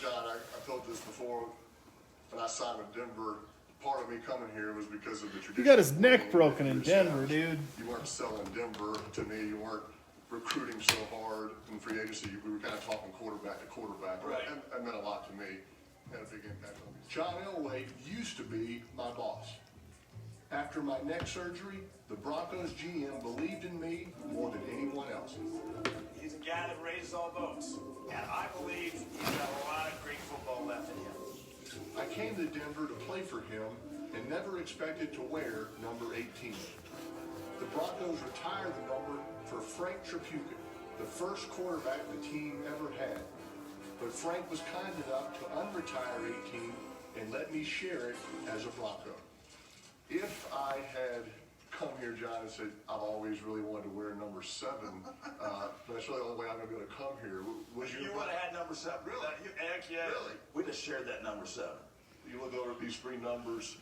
John, I've told this before. When I signed with Denver, part of me coming here was because of the tradition. He got his neck broken in Denver, dude. You weren't selling Denver to me. You weren't recruiting so hard in free agency. We were kind of talking quarterback to quarterback. Right. That meant a lot to me. Had a big impact on me. John Elway used to be my boss. After my neck surgery, the Broncos GM believed in me more than anyone else. He's a guy that raises all boats. And I believe he's got a lot of great football left in him. I came to Denver to play for him and never expected to wear number 18. The Broncos retired the number for Frank Tripucka, the first quarterback the team ever had. But Frank was kind enough to unretire 18 and let me share it as a Bronco. If I had come here, John, and said, I've always really wanted to wear number 7, but that's really the only way I'm going to be able to come here. Was You would have had number 7. Really? Heck yeah. Really? We'd have shared that number 7. You look over at these 3 numbers,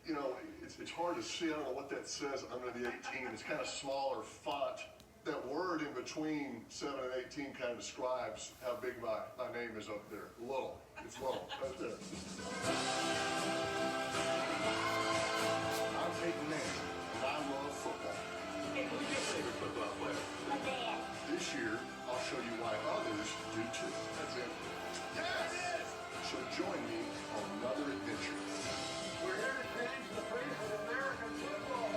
you know, it's hard to see. I don't know what that says under the 18. It's kind of smaller font. That word in between 7 and 18 kind of describes how big my name is up there. Little. It's little. Right there. I'm Peyton Manning, and I love football. Hey, who's your favorite football player? My dad. This year, I'll show you why others do too. That's it. Yes! So join me on another adventure. We're here to change the face of American football.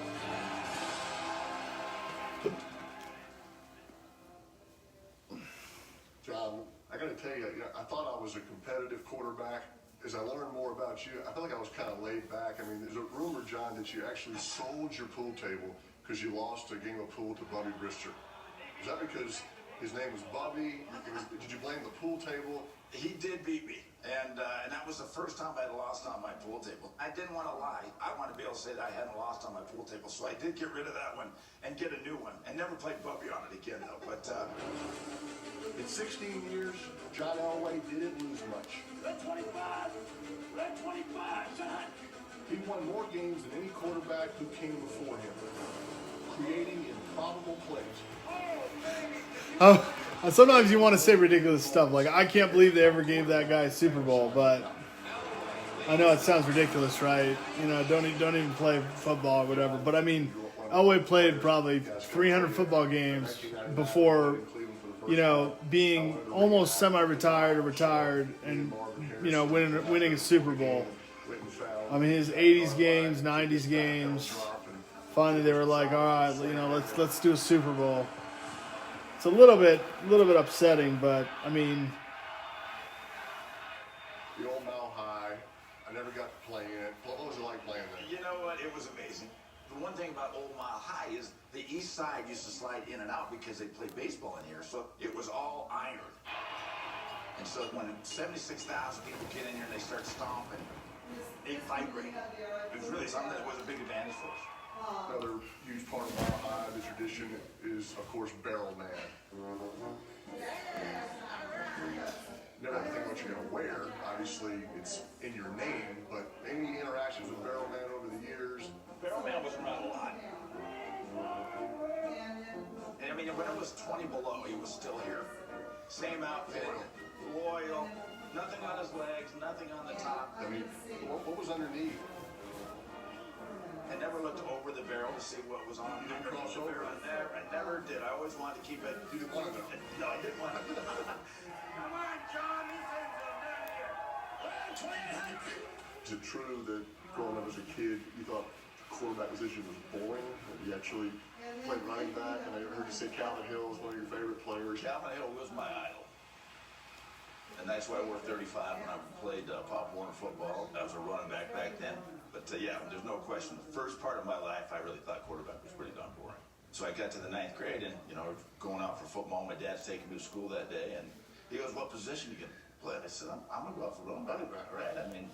John, I got to tell you, I thought I was a competitive quarterback. As I learned more about you, I felt like I was kind of laid back. I mean, there's a rumor, John, that you actually sold your pool table because you lost a game of pool to Bubby Brister. Is that because his name was Bubby? Did you blame the pool table? He did beat me, and that was the first time I had lost on my pool table. I didn't want to lie. I wanted to be able to say that I hadn't lost on my pool table, so I did get rid of that one and get a new one, and never played Bubby on it again, though. But in 16 years, John Elway didn't lose much. Red 25! Red 25, son! He won more games than any quarterback who came before him, creating improbable plays. Oh, sometimes you want to say ridiculous stuff. Like, I can't believe they ever gave that guy a Super Bowl, but I know it sounds ridiculous, right? You know, don't even play football or whatever. But I mean, Elway played probably 300 football games before, you know, being almost semi-retired or retired and, you know, winning a Super Bowl. I mean, his 80s games, 90s games. Finally, they were like, all right, you know, let's do a Super Bowl. It's a little bit upsetting, but I mean, The old Mile High, I never got to play in it. What was it like playing there? You know what? It was amazing. The one thing about Old Mile High is the east side used to slide in and out because they played baseball in here, so it was all iron. And so when 76,000 people get in here and they start stomping, they vibrate. It was really something that was a big advantage for us. Another huge part of Mile High, the tradition is, of course, Barrel Man. Never have to think what you're going to wear. Obviously, it's in your name, but any interactions with Barrel Man over the years? Barrel Man was around a lot. And I mean, when it was 20 below, he was still here. Same outfit, loyal, nothing on his legs, nothing on the top. I mean, what was underneath? I never looked over the barrel to see what was on You didn't cross the over? barrel. I never did. I always wanted to keep it. You didn't want to know? No, I didn't want to. Come on, John, this ends up down here. Is it true that growing up as a kid, you thought the quarterback position was boring? You actually played running back, and I heard you say Calvin Hill is one of your favorite players. Calvin Hill was my idol. And that's why I wore 35 when I played Pop Warner football. I was a running back then. But yeah, there's no question. The first part of my life, I really thought quarterback was pretty darn boring. So I got to the 9th grade and, going out for football. My dad's taking me to school that day. And he goes, what position you going to play? I said, I'm going to go out for running back. Right? I mean,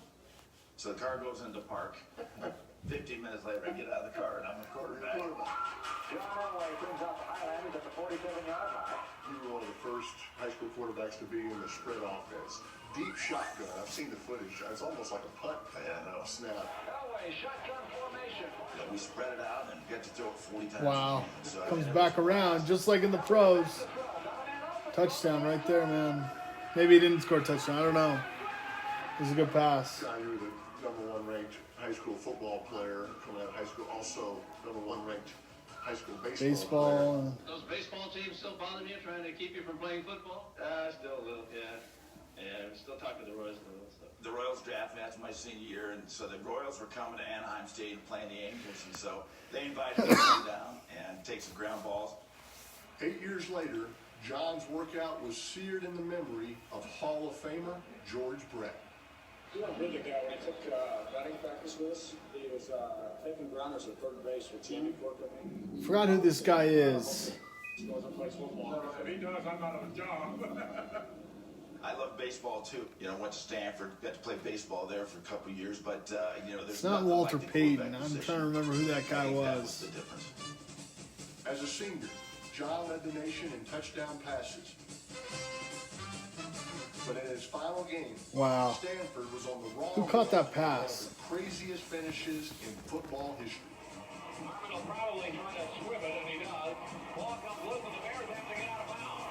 so the car goes into park. 15 minutes later, I get out of the car and I'm a quarterback. John Elway brings out the Highlanders at the 47-yard line. You were one of the first high school quarterbacks to be in the spread offense. Deep shotgun. I've seen the footage. It's almost like a punt snap. Elway, shotgun formation. We spread it out and get to throw it 40 times. Wow. So Comes back around just like in the pros. Touchdown right there, man. Maybe he didn't score a touchdown. I don't know. It was a good pass. You were the #1 ranked high school football player coming out of high school. Also, #1 ranked high school baseball player. Those baseball teams still bothering you, trying to keep you from playing football? Still a little, yeah. Yeah, we still talk to the Royals and all that stuff. The Royals drafted me after my senior year, and so the Royals were coming to Anaheim Stadium playing the Angels, and so they invited me to come down and take some ground balls. 8 years later, John's workout was seared in the memory of Hall of Famer George Brett. You know, Bridget guy, when I took batting practice with us, he was taking grounders at third base with Jamie Cork with me. Forgot who this guy is. He goes and plays football. If he does, I'm out of a job. I love baseball too. Went to Stanford, got to play baseball there for a couple of years, but there's It's not nothing Walter like the Payton. quarterback I'm position. trying to remember who that guy I think that was. the difference. As a senior, John led the nation in touchdown passes. But in his final game, Wow. Stanford was on the wrong Who caught that line. pass? One of the craziest finishes in football history. Marvin will probably try to swim it, and he does. Ball comes loose, and the Bears have to get out of bounds.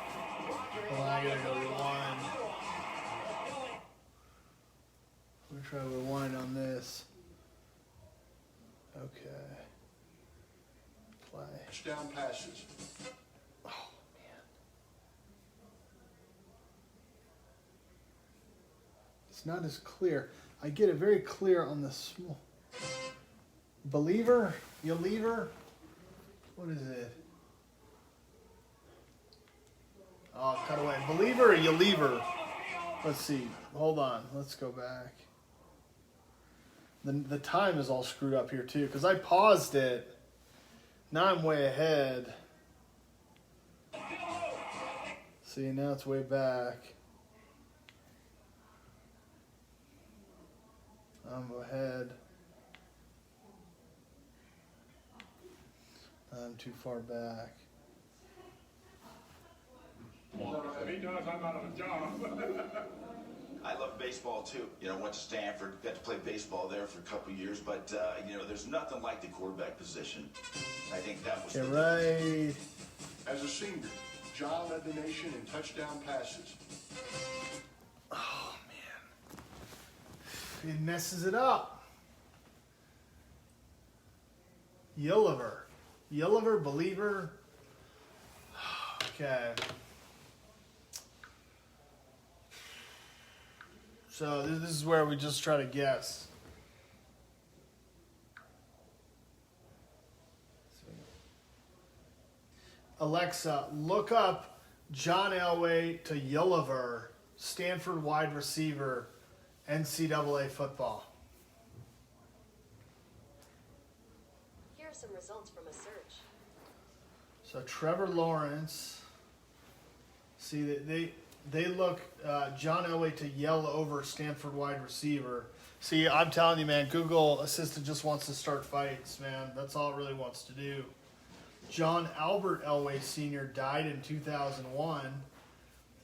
Hold on, I gotta go rewind. Let me try to rewind on this. Okay. Play. Touchdown passes. Oh, man. It's not as clear. I get it very clear on the small. Believer? You lever? What is it? Oh, cut away. Believer or you lever? Let's see. Hold on. Let's go back. The time is all screwed up here too because I paused it. Now I'm way ahead. See, now it's way back. I'm ahead. I'm too far back. If he does, I'm out of a job. I love baseball too. Went to Stanford, got to play baseball there for a couple of years, but there's nothing like the quarterback position. I think that was Okay, the right. As a senior, John led the nation in touchdown passes. Oh, man. He messes it up. Yelliver, believer. Okay. So this is where we just try to guess. Alexa, look up John Elway to Yelliver, Stanford wide receiver, NCAA football. Here are some results from a search. So Trevor Lawrence. See, they look John Elway to yell over Stanford wide receiver. See, I'm telling you, man, Google Assistant just wants to start fights, man. That's all it really wants to do. John Albert Elway Sr. died in 2001.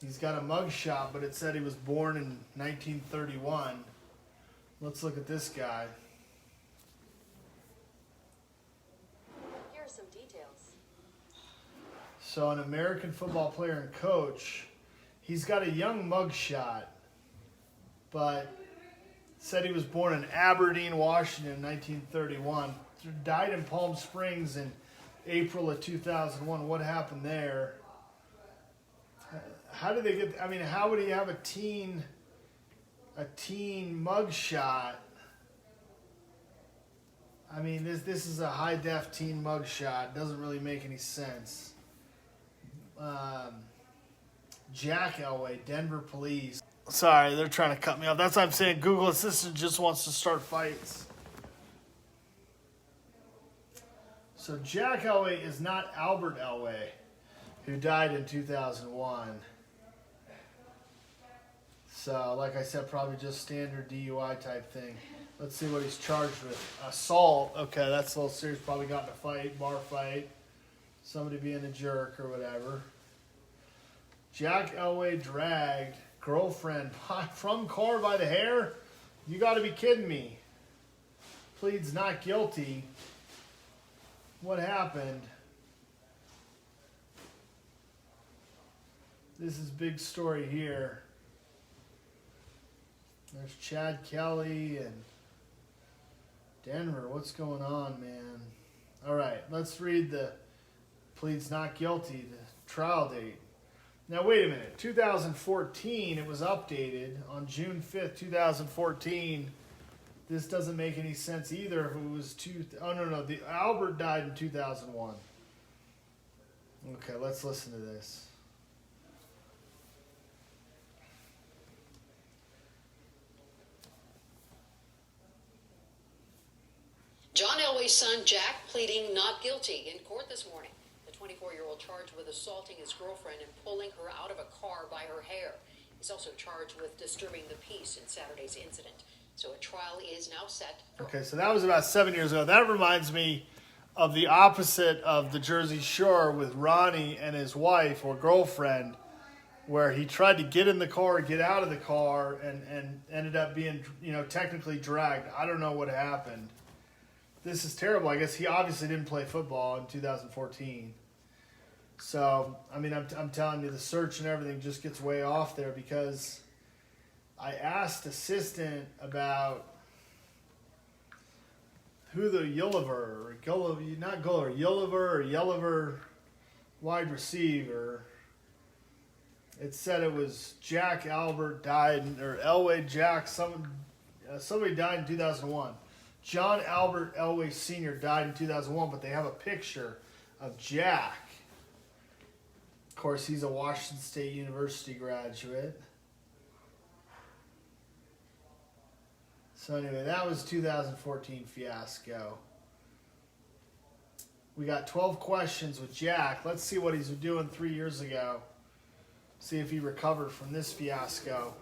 He's got a mugshot, but it said he was born in 1931. Let's look at this guy. Here are some details. So an American football player and coach. He's got a young mugshot, but said he was born in Aberdeen, Washington in 1931. Died in Palm Springs in April of 2001. What happened there? How did they get, I mean, how would he have a teen mugshot? I mean, this is a high-def teen mugshot. Doesn't really make any sense. Jack Elway, Denver police. Sorry, they're trying to cut me off. That's what I'm saying. Google Assistant just wants to start fights. So Jack Elway is not Albert Elway, who died in 2001. So, like I said, probably just standard DUI type thing. Let's see what he's charged with. Assault. Okay, that's a little serious. Probably got in a fight, bar fight. Somebody being a jerk or whatever. Jack Elway dragged girlfriend from car by the hair? You got to be kidding me. Pleads not guilty. What happened? This is big story here. There's Chad Kelly and Denver. What's going on, man? All right, let's read the pleads not guilty, the trial date. Now, wait a minute. 2014, it was updated on June 5th, 2014. This doesn't make any sense either. If it was the Albert died in 2001. Okay, let's listen to this. John Elway's son, Jack, pleading not guilty in court this morning. The 24-year-old charged with assaulting his girlfriend and pulling her out of a car by her hair. He's also charged with disturbing the peace in Saturday's incident. So a trial is now set. Okay, so that was about 7 years ago. That reminds me of the opposite of the Jersey Shore with Ronnie and his wife or girlfriend, where he tried to get in the car, get out of the car, and ended up being, technically dragged. I don't know what happened. This is terrible. I guess he obviously didn't play football in 2014. So, I mean, I'm telling you, the search and everything just gets way off there because I asked Assistant about who the Yulliver wide receiver. It said it was Jack Albert died, or Elway Jack, somebody died in 2001. John Albert Elway Sr. died in 2001, but they have a picture of Jack. Of course, he's a Washington State University graduate. So anyway, that was 2014 fiasco. We got 12 questions with Jack. Let's see what he's doing 3 years ago. See if he recovered from this fiasco.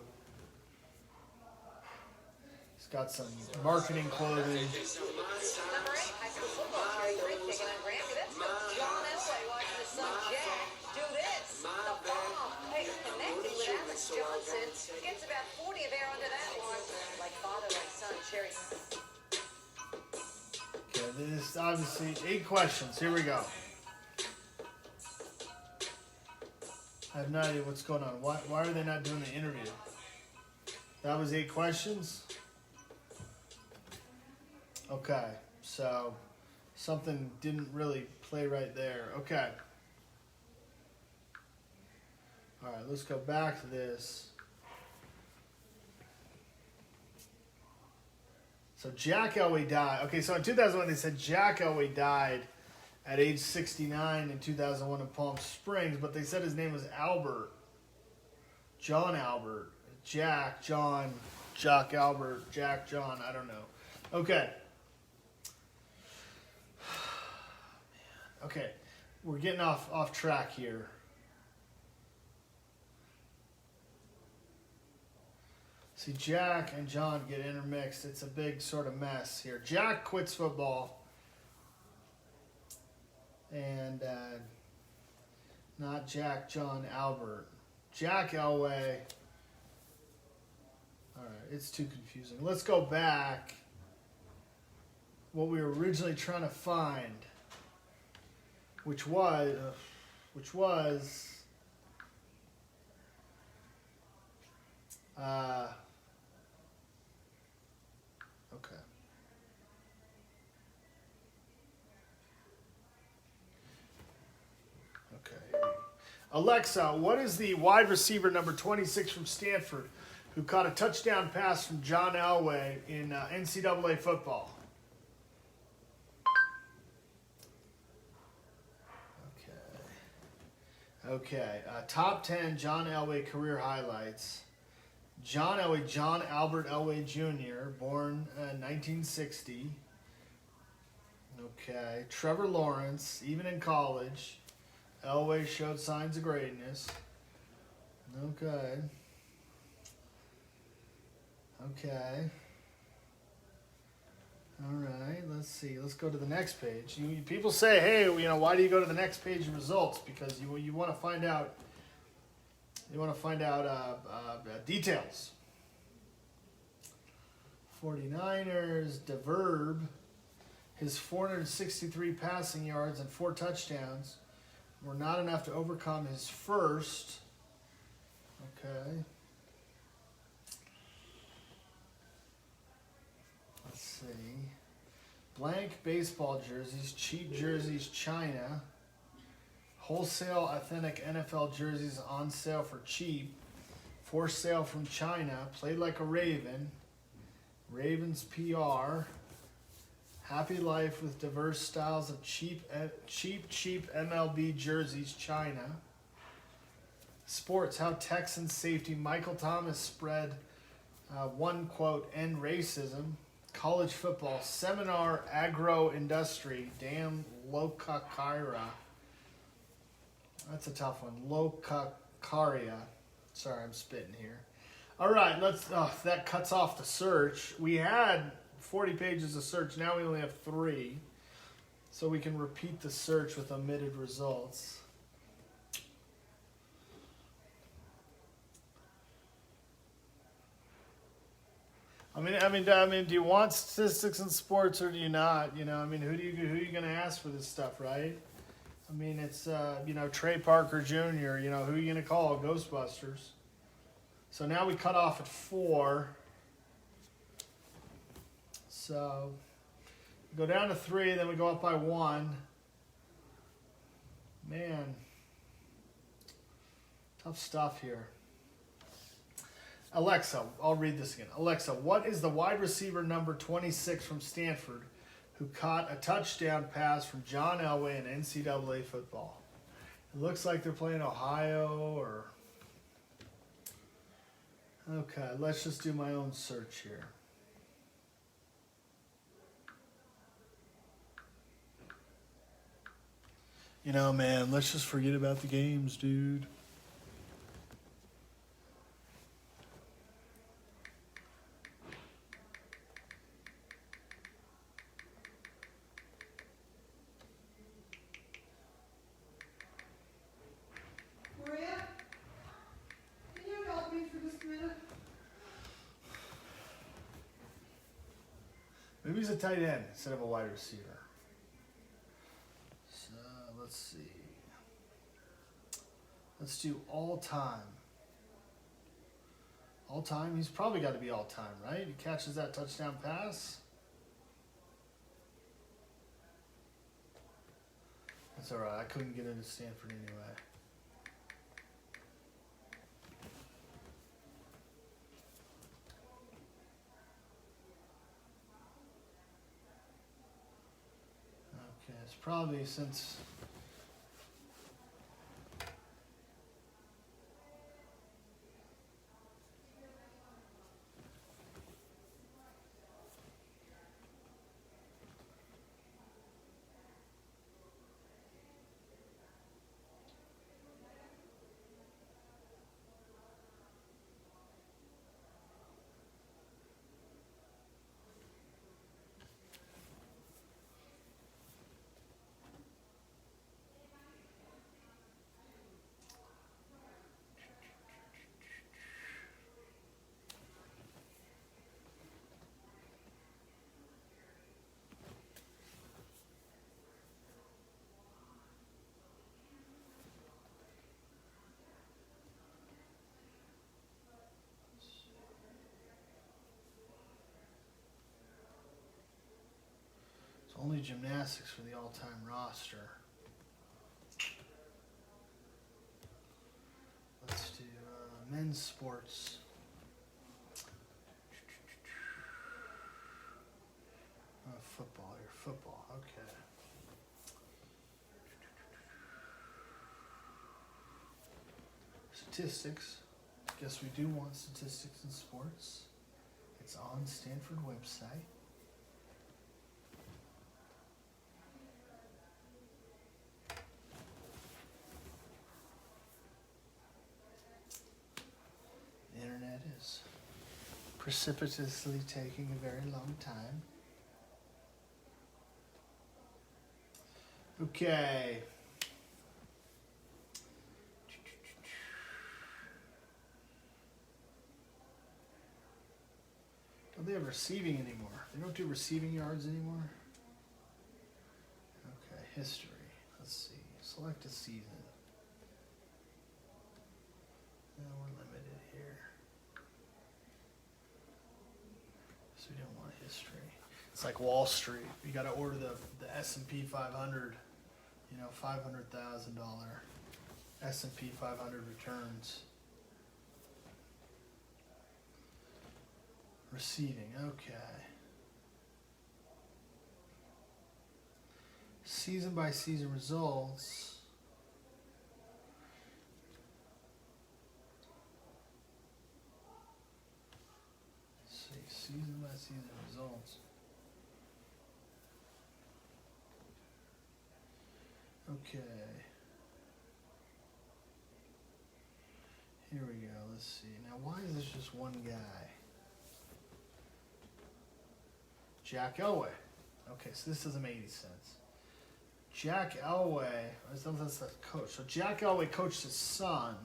He's got some marketing clothing. Number 8, high school football cherry creek kicking on Granby. That's the John Elway watching his son Jack do this. The bomb. Hey, connected with Alex Johnson. Gets about 40 of air under that one. Like father, like son, cherry. Okay, this is obviously 8 questions. Here we go. I have no idea what's going on. Why are they not doing the interview? That was 8 questions? Okay, so something didn't really play right there. Okay. All right, let's go back to this. So Jack Elway died. Okay, so in 2001 they said Jack Elway died at age 69 in 2001 in Palm Springs, but they said his name was Albert. John Albert. Jack, John, Jock Albert, Jack, John, I don't know. Okay. Okay, we're getting off track here. See, Jack and John get intermixed. It's a big sort of mess here. Jack quits football. And not Jack, John, Albert. Jack Elway. All right, it's too confusing. Let's go back. What we were originally trying to find, which was okay. Alexa, what is the wide receiver number 26 from Stanford who caught a touchdown pass from John Elway in NCAA football? Okay. Top 10 John Elway career highlights. John Elway, John Albert Elway Jr., born 1960. Okay. Trevor Lawrence, even in college, Elway showed signs of greatness. Okay. All right, let's see. Let's go to the next page. People say, hey, why do you go to the next page of results? Because you want to find out. You want to find out details. 49ers, DeVerb, his 463 passing yards and 4 touchdowns were not enough to overcome his first. Okay. Let's see. Blank baseball jerseys, cheap jerseys, China. Wholesale authentic NFL jerseys on sale for cheap. For sale from China. Played like a Raven. Ravens PR. Happy life with diverse styles of cheap MLB jerseys, China. Sports, how Texans safety Michael Thomas spread one quote, end racism. College football, seminar agro-industry, Dan Locacaria. That's a tough one. Locacaria. Sorry, I'm spitting here. All right, that cuts off the search. We had 40 pages of search. Now we only have 3. So we can repeat the search with omitted results. I mean, do you want statistics in sports or do you not? Who are you going to ask for this stuff, right? I mean, it's Trey Parker Jr. Who are you going to call? Ghostbusters. So now we cut off at 4. So go down to 3, then we go up by 1. Man, tough stuff here. Alexa, I'll read this again. Alexa, what is the wide receiver number 26 from Stanford who caught a touchdown pass from John Elway in NCAA football? It looks like they're playing Ohio or... Okay, let's just do my own search here. Man, let's just forget about the games, dude. Maybe he's a tight end instead of a wide receiver. So let's see. Let's do all time. All time? He's probably got to be all time, right? He catches that touchdown pass. That's all right. I couldn't get into Stanford anyway. It's probably since Only gymnastics for the all-time roster. Let's do men's sports. Football here. Football. Okay. Statistics. Guess we do want statistics in sports. It's on Stanford website. The internet is precipitously taking a very long time. Okay. Don't they have receiving anymore? They don't do receiving yards anymore? Okay, history. Let's see. Select a season. No, we're limited here. So we don't want history. It's like Wall Street. You got to order the S&P 500, $500,000 S&P 500 returns. Receiving, okay. Season by season results. Let's see, season by season results. Okay. Here we go, let's see. Now why is this just one guy? Jack Elway. Okay, so this doesn't make any sense. Jack Elway, that's the coach. So Jack Elway coached his son.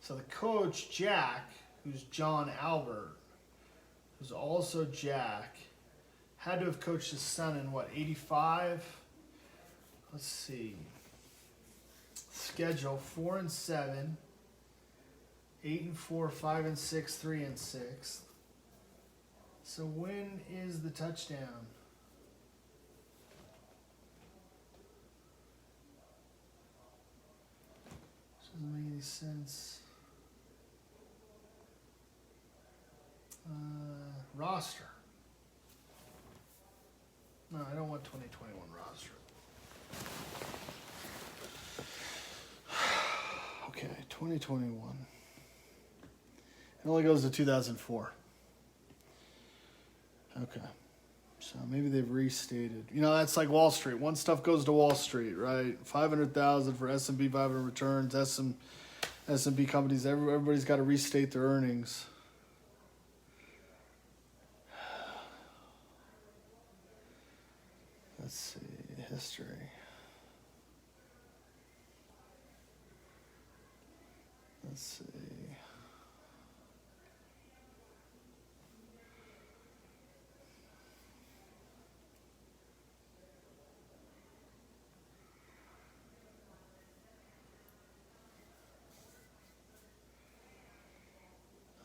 So the coach, Jack, who's John Albert, who's also Jack, had to have coached his son in what, 85? Let's see. Schedule 4-7, 8-4, 5-6, 3-6. So when is the touchdown? Doesn't make any sense. Roster. No, I don't want 2021 roster. Okay, 2021. It only goes to 2004. Okay. So maybe they've restated. That's like Wall Street. Once stuff goes to Wall Street, right? 500,000 for S&P 500 returns, S&P companies, everybody's got to restate their earnings. Let's see, history. Let's see.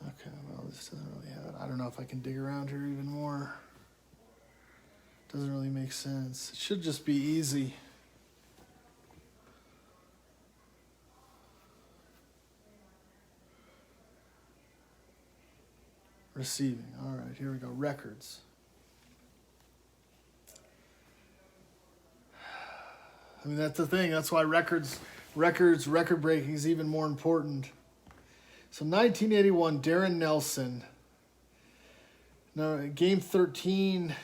Okay, well, this doesn't really have it. I don't know if I can dig around here even more. Doesn't really make sense. It should just be easy. Receiving. All right, here we go. Records. I mean, that's the thing. That's why record breaking is even more important. So 1981, Darren Nelson. No, game 13,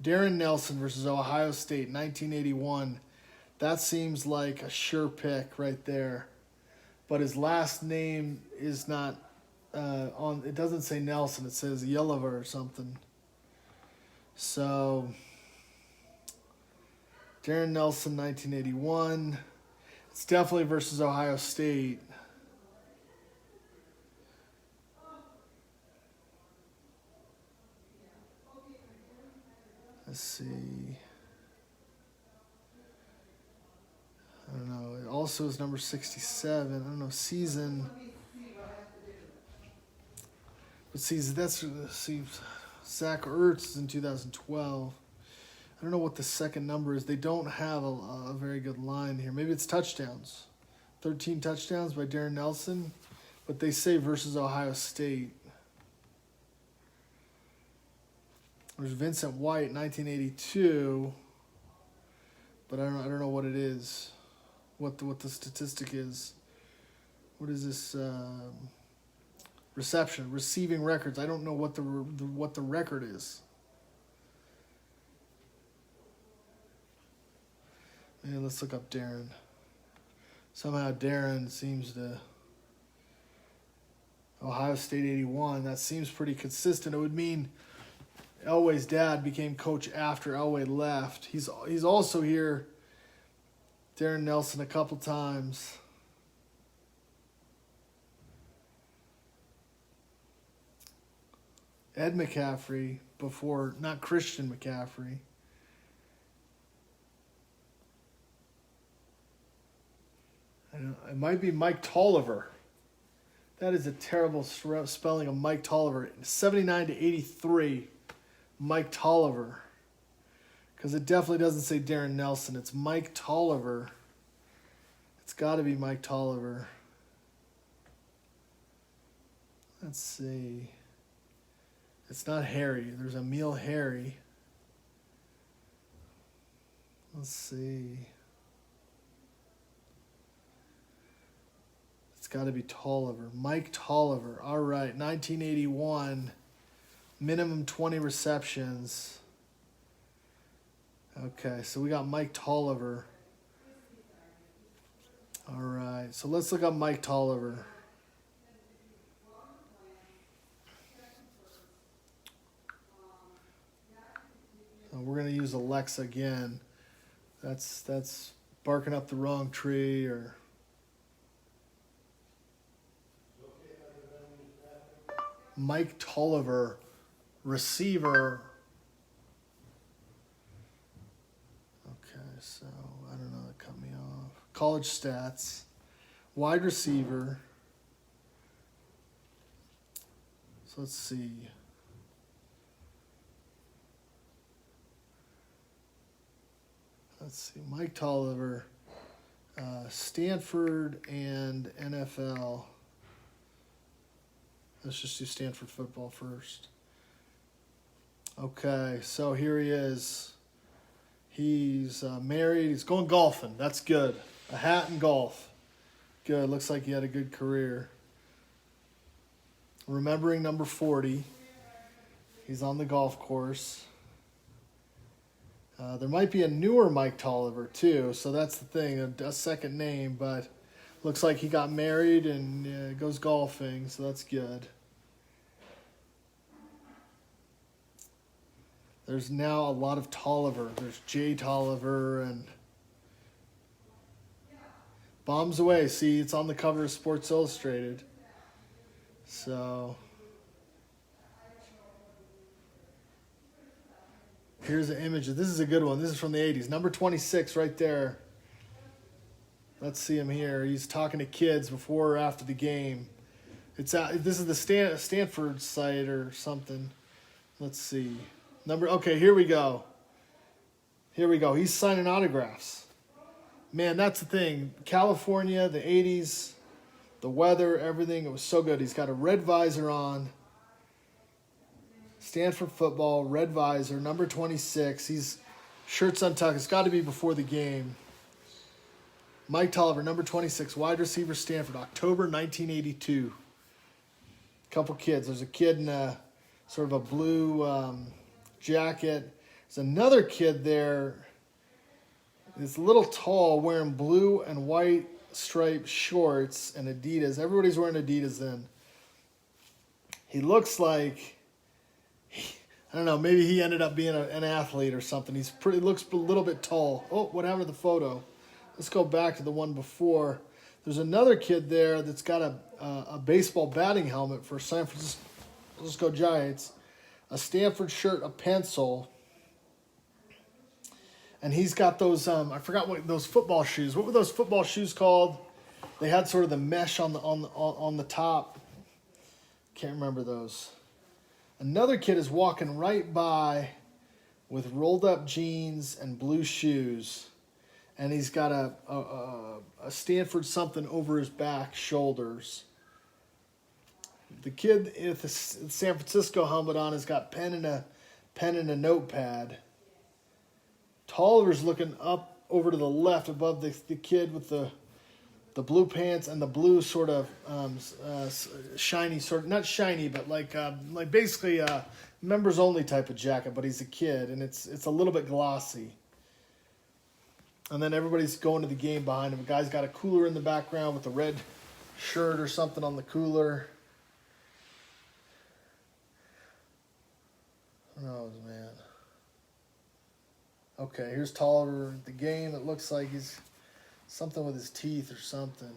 Darren Nelson versus Ohio State, 1981. That seems like a sure pick right there. But his last name is not on. It doesn't say Nelson. It says Yellover or something. So Darren Nelson, 1981. It's definitely versus Ohio State. Let's see. I don't know. It also is number 67. I don't know. Season. But season, Zach Ertz is in 2012. I don't know what the second number is. They don't have a very good line here. Maybe it's touchdowns. 13 touchdowns by Darren Nelson, but they say versus Ohio State. There's Vincent White, 1982, but I don't know what it is, what the statistic is. What is this? Receiving records. I don't know what the record is. Man, let's look up Darren. Somehow Darren seems to. Ohio State 81. That seems pretty consistent. It would mean Elway's dad became coach after Elway left. He's also here. Darren Nelson a couple times. Ed McCaffrey before, not Christian McCaffrey. It might be Mike Tolliver. That is a terrible spelling of Mike Tolliver. 79 to 83, Mike Tolliver. Because it definitely doesn't say Darren Nelson. It's Mike Tolliver. It's got to be Mike Tolliver. Let's see. It's not Harry. There's Emil Harry. Let's see. It's got to be Tolliver. Mike Tolliver. All right. 1981. Minimum 20 receptions. Okay. So we got Mike Tolliver. All right. So let's look up Mike Tolliver. We're going to use Alexa again. That's barking up the wrong tree or... Mike Tolliver, receiver. Okay, so I don't know, that cut me off. College stats, wide receiver. So let's see. Let's see, Mike Tolliver, Stanford and NFL. Let's just do Stanford football first. Okay, so here he is. He's married. He's going golfing. That's good. A hat and golf. Good. Looks like he had a good career. Remembering number 40. He's on the golf course. There might be a newer Mike Tolliver, too. So that's the thing, a second name. But looks like he got married and goes golfing, so that's good. There's now a lot of Tolliver. There's Jay Tolliver and Bombs Away. See, it's on the cover of Sports Illustrated. So here's an image. This is a good one. This is from the 80s. Number 26 right there. Let's see him here. He's talking to kids before or after the game. This is the Stanford site or something. Let's see. Okay, here we go. Here we go. He's signing autographs. Man, that's the thing. California, the 80s, the weather, everything. It was so good. He's got a red visor on. Stanford football, red visor, number 26. He's shirts untucked. It's got to be before the game. Mike Tolliver, number 26, wide receiver, Stanford, October 1982. Couple kids. There's a kid in a sort of a blue jacket. There's another kid there. He's a little tall, wearing blue and white striped shorts and Adidas. Everybody's wearing Adidas then. He looks like, I don't know, maybe he ended up being an athlete or something. Looks a little bit tall. Oh, what happened to the photo? Let's go back to the one before. There's another kid there that's got a baseball batting helmet for San Francisco Giants, a Stanford shirt, a pencil, and he's got those, I forgot what those football shoes. What were those football shoes called? They had sort of the mesh on the top. Can't remember those. Another kid is walking right by with rolled up jeans and blue shoes. And he's got a Stanford something over his back, shoulders. The kid with the San Francisco helmet on has got pen and a notepad. Tolliver's looking up over to the left above the kid with the blue pants and the blue sort of shiny, sort of not shiny, but like basically a members only type of jacket. But he's a kid, and it's a little bit glossy. And then everybody's going to the game behind him. The guy's got a cooler in the background with a red shirt or something on the cooler. Who knows, man? Okay, here's Tolliver at the game. It looks like he's something with his teeth or something.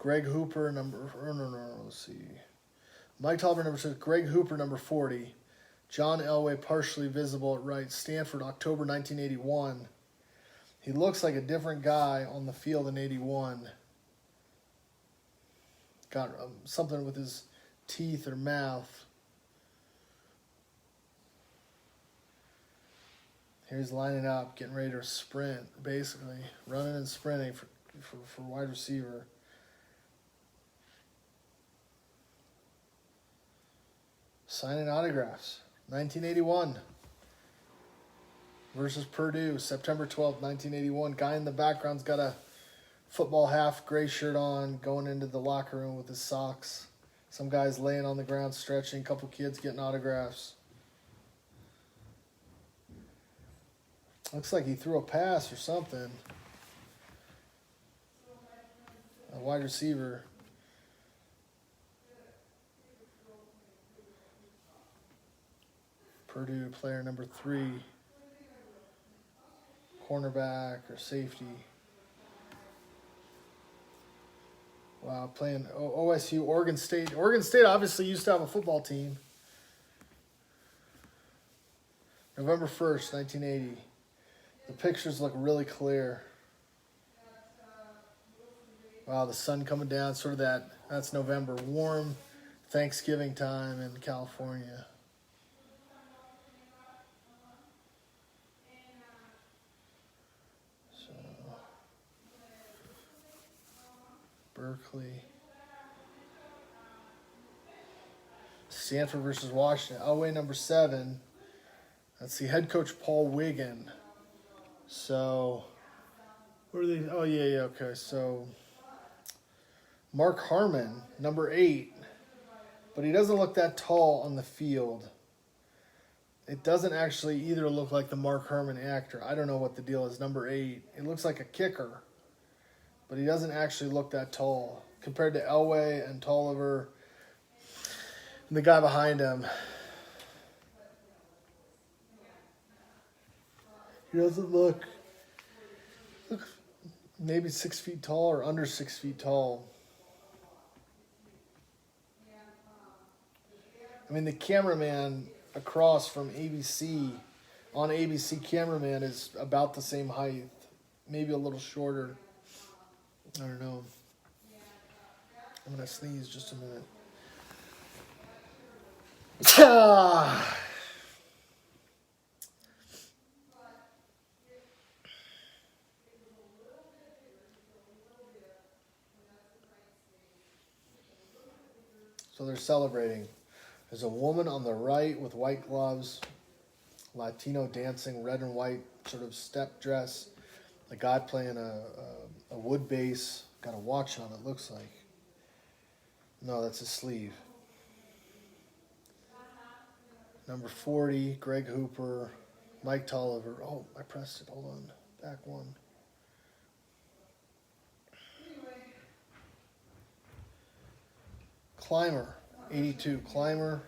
Greg Hooper, let's see. Mike Tolliver, number 6. Greg Hooper, number 40. John Elway, partially visible at right. Stanford, October 1981. He looks like a different guy on the field in 81. Got something with his teeth or mouth. Here's lining up, getting ready to sprint, basically. Running and sprinting for wide receiver. Signing autographs. 1981 versus Purdue, September 12th, 1981. Guy in the background's got a football half gray shirt on, going into the locker room with his socks. Some guy's laying on the ground stretching, a couple kids getting autographs. Looks like he threw a pass or something. A wide receiver. Purdue player number 3. Cornerback or safety. Wow, playing OSU, Oregon State. Oregon State obviously used to have a football team. November 1st, 1980. The pictures look really clear. Wow, the sun coming down, sort of that's November. Warm Thanksgiving time in California. So, Berkeley. Stanford versus Washington. Elway, number 7. That's the head coach, Paul Wiggin. So, what are they? Oh, yeah, okay. So, Mark Harmon, number 8. But he doesn't look that tall on the field. It doesn't actually either look like the Mark Harmon actor. I don't know what the deal is. Number 8. It looks like a kicker. But he doesn't actually look that tall. Compared to Elway and Tolliver and the guy behind him. He doesn't look maybe 6 feet tall or under 6 feet tall. I mean, the cameraman across from ABC, on ABC cameraman, is about the same height. Maybe a little shorter. I don't know. I'm going to sneeze just a minute. So they're celebrating. There's a woman on the right with white gloves, Latino dancing, red and white sort of step dress. A guy playing a wood bass, got a watch on, it looks like. No, that's a sleeve. Number 40, Greg Hooper, Mike Tolliver. Oh, I pressed it. Hold on. Back one. Clymer, 82. Clymer.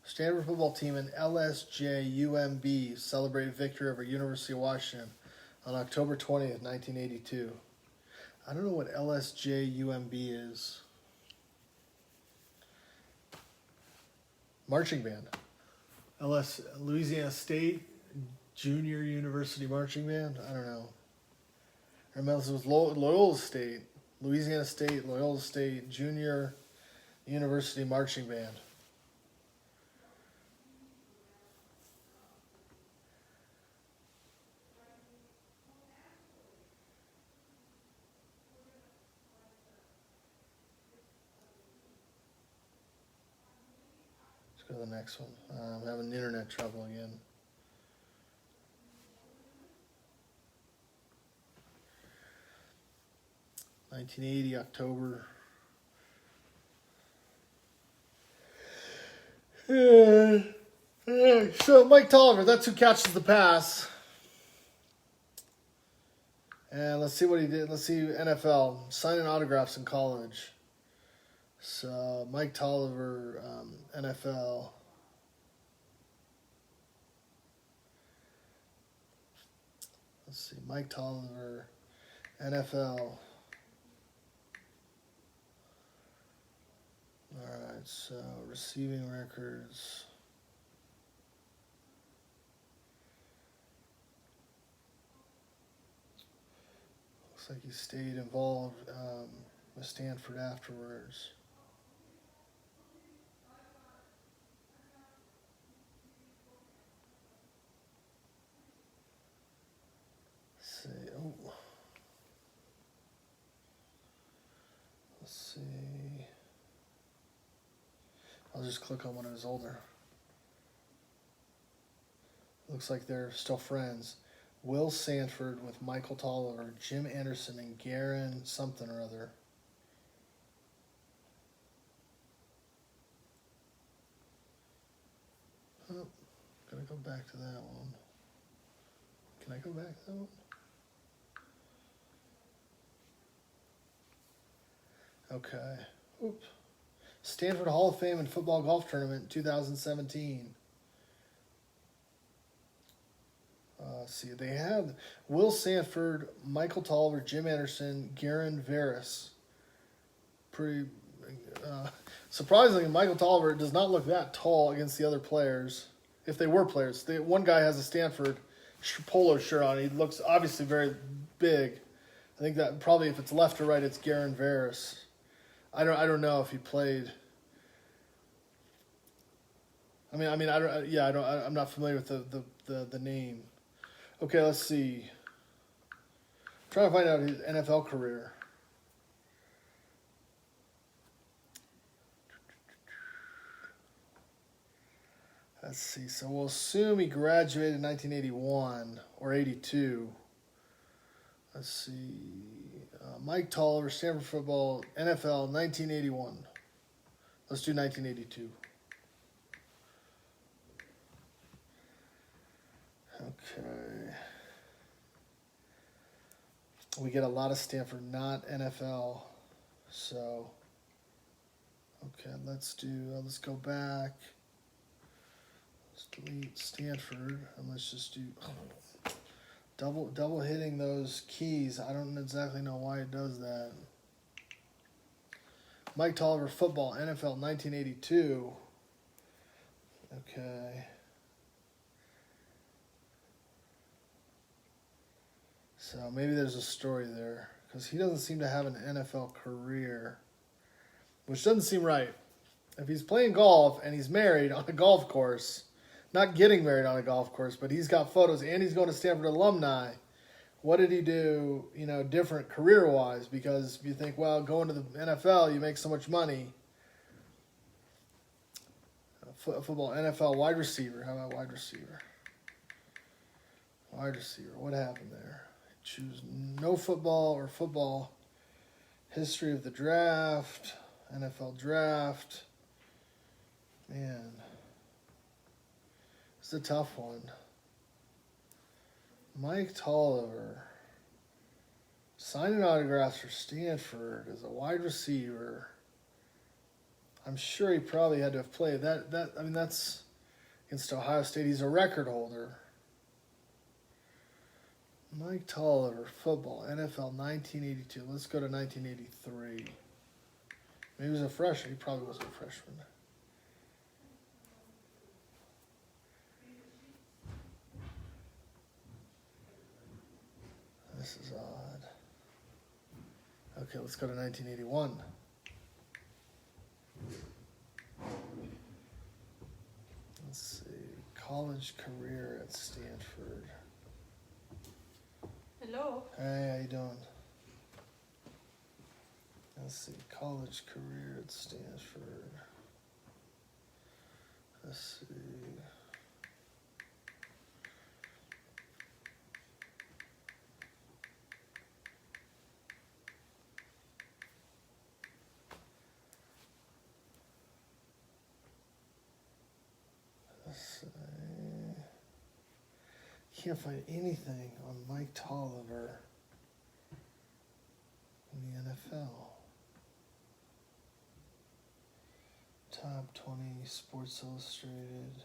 Stanford football team and LSJ UMB celebrated victory over University of Washington on October 20th, 1982. I don't know what LSJ UMB is. Marching band. Louisiana State Junior University Marching Band? I don't know. Remember, this was Loyola State, Louisiana State, Loyola State Junior University Marching Band. Let's go to the next one. I'm having internet trouble again. (1980) October. So Mike Tolliver, that's who catches the pass. And let's see what he did. Let's see NFL, signing autographs in college. So Mike Tolliver, NFL. Let's see, Mike Tolliver, NFL. All right, so receiving records. Looks like he stayed involved with Stanford afterwards. Let's see. Oh. Let's see. I'll just click on when I was older. Looks like they're still friends. Will Sanford with Michael Tolliver, Jim Anderson, and Garin something or other. Oh, gotta go back to that one. Can I go back to that one? Okay. Oops. Stanford Hall of Fame and Football Golf Tournament 2017. See, they had Will Sanford, Michael Tolliver, Jim Anderson, Garin Veris. Pretty surprisingly, Michael Tolliver does not look that tall against the other players. If they were players, one guy has a Stanford polo shirt on. He looks obviously very big. I think that probably if it's left or right, it's Garin Veris. I don't know if he played. I'm not familiar with the name. Okay, let's see. I'm trying to find out his NFL career. Let's see. So we'll assume he graduated in 1981 or 82. Let's see. Mike Tolliver, Stanford football, NFL, 1981. Let's do 1982. Okay. We get a lot of Stanford, not NFL. So, okay, let's go back. Let's delete Stanford, and let's just do double hitting those keys. I don't exactly know why it does that. Mike Tolliver, football, NFL, 1982. Okay. So maybe there's a story there, because he doesn't seem to have an NFL career, which doesn't seem right. If he's playing golf and he's married on a golf course, not getting married on a golf course, but he's got photos and he's going to Stanford alumni, what did he do, different career-wise? Because you think, well, going to the NFL, you make so much money. Football, NFL, wide receiver. How about wide receiver? Wide receiver. What happened there? Choose no football or football. History of the draft. NFL draft. Man. It's a tough one. Mike Tolliver. Signing autographs for Stanford as a wide receiver. I'm sure he probably had to have played. That's against Ohio State. He's a record holder. Mike Tolliver, football, NFL, 1982. Let's go to 1983. Maybe he was a freshman. He probably wasn't a freshman. This is odd. Okay, let's go to 1981. Let's see. College career at Stanford. Hello. Hey, how you doing? Let's see. College career at Stanford. Let's see. Can't find anything on Mike Tolliver in the NFL. Top 20 Sports Illustrated.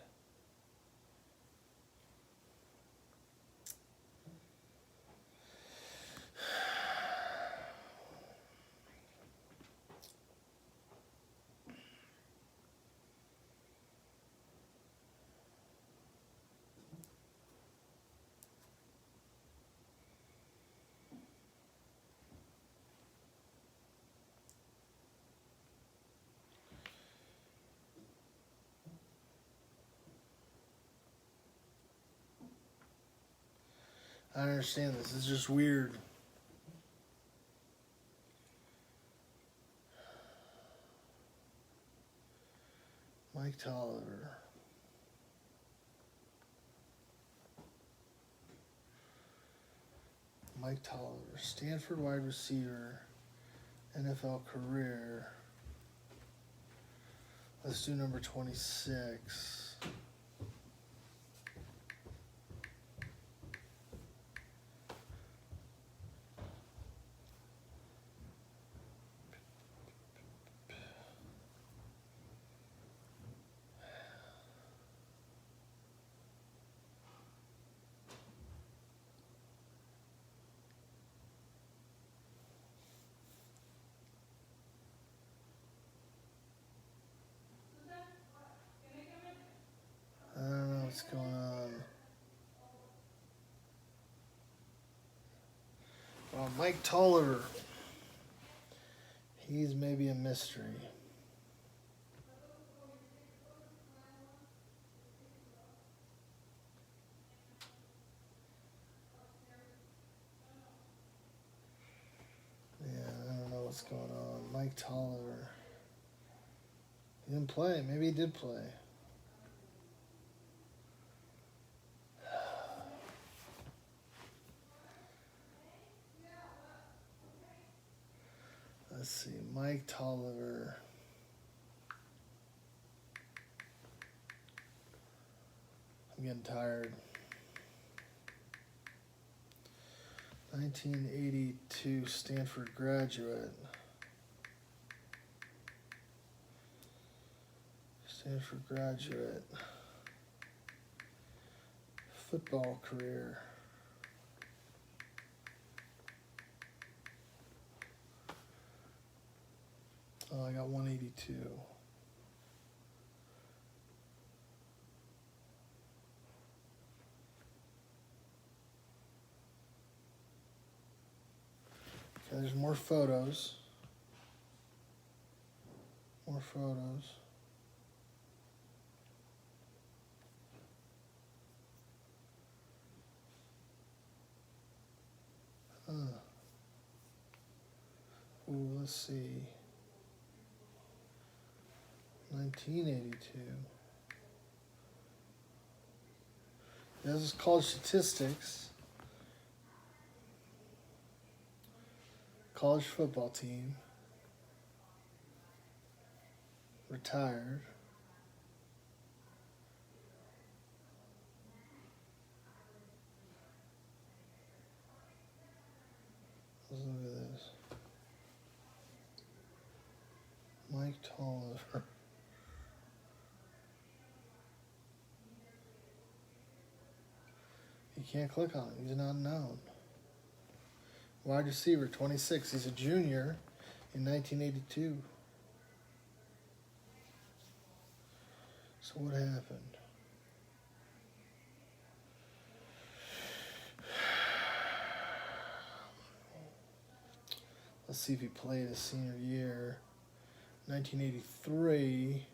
I don't understand this. It's just weird. Mike Tolliver. Mike Tolliver. Stanford wide receiver. NFL career. Let's do number 26. I don't know what's going on. Well, Mike Tolliver. He's maybe a mystery. Yeah, I don't know what's going on. Mike Tolliver. He didn't play. Maybe he did play. Let's see, Mike Tolliver. I'm getting tired. 1982 Stanford graduate. Stanford graduate. Football career. Oh, I got 182. Okay, there's more photos. More photos. Ooh, let's see. 1982. This is college statistics. College football team. Retired. Let's look at this. Mike Tolliver. You can't click on him. He's not known. Wide receiver, 26. He's a junior in 1982. So what happened? Let's see if he played his senior year. 1983.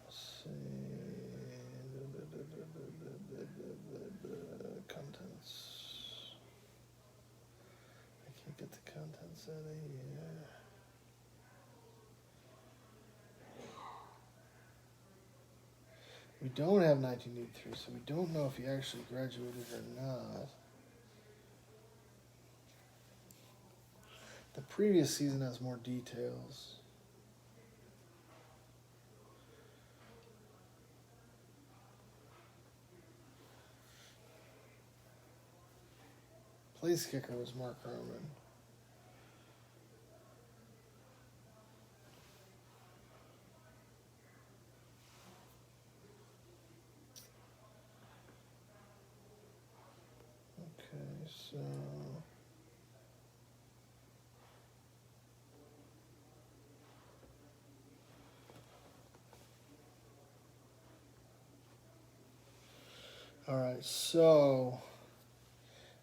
Let's see. Contents. I can't get the contents out of here. We don't have 1983, so we don't know if he actually graduated or not. The previous season has more details. Place kicker was Mark Herman. Okay, so all right, so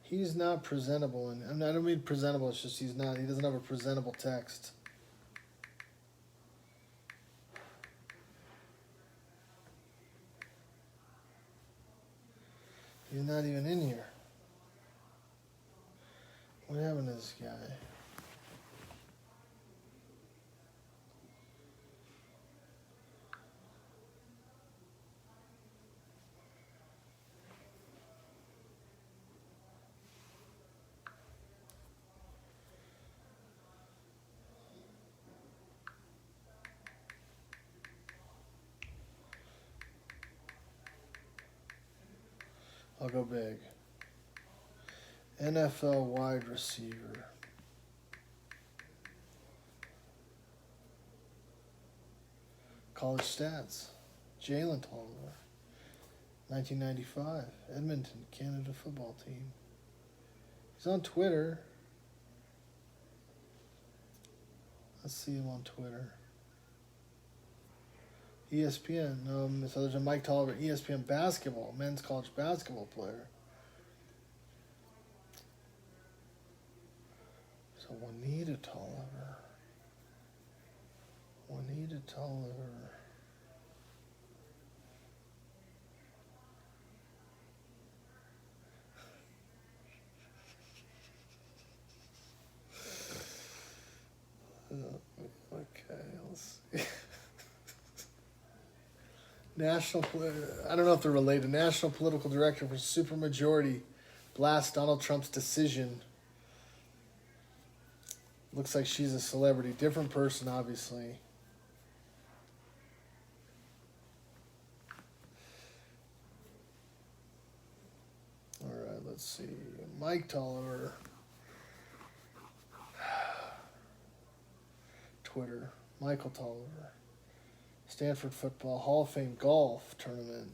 he's not presentable, and I don't mean presentable. It's just he's not. He doesn't have a presentable text. He's not even in here. What happened to this guy? I'll go big. NFL wide receiver. College stats. Jalen Tolliver. 1995. Edmonton, Canada football team. He's on Twitter. Let's see him on Twitter. ESPN. So there's a Mike Tolliver, ESPN basketball, men's college basketball player. So Juanita Tolliver. Juanita Tolliver. Okay, let's see. I don't know if they're related. National Political Director for Supermajority blasts Donald Trump's decision. Looks like she's a celebrity. Different person, obviously. All right, let's see. Mike Tolliver. Twitter. Michael Tolliver. Stanford Football Hall of Fame Golf Tournament.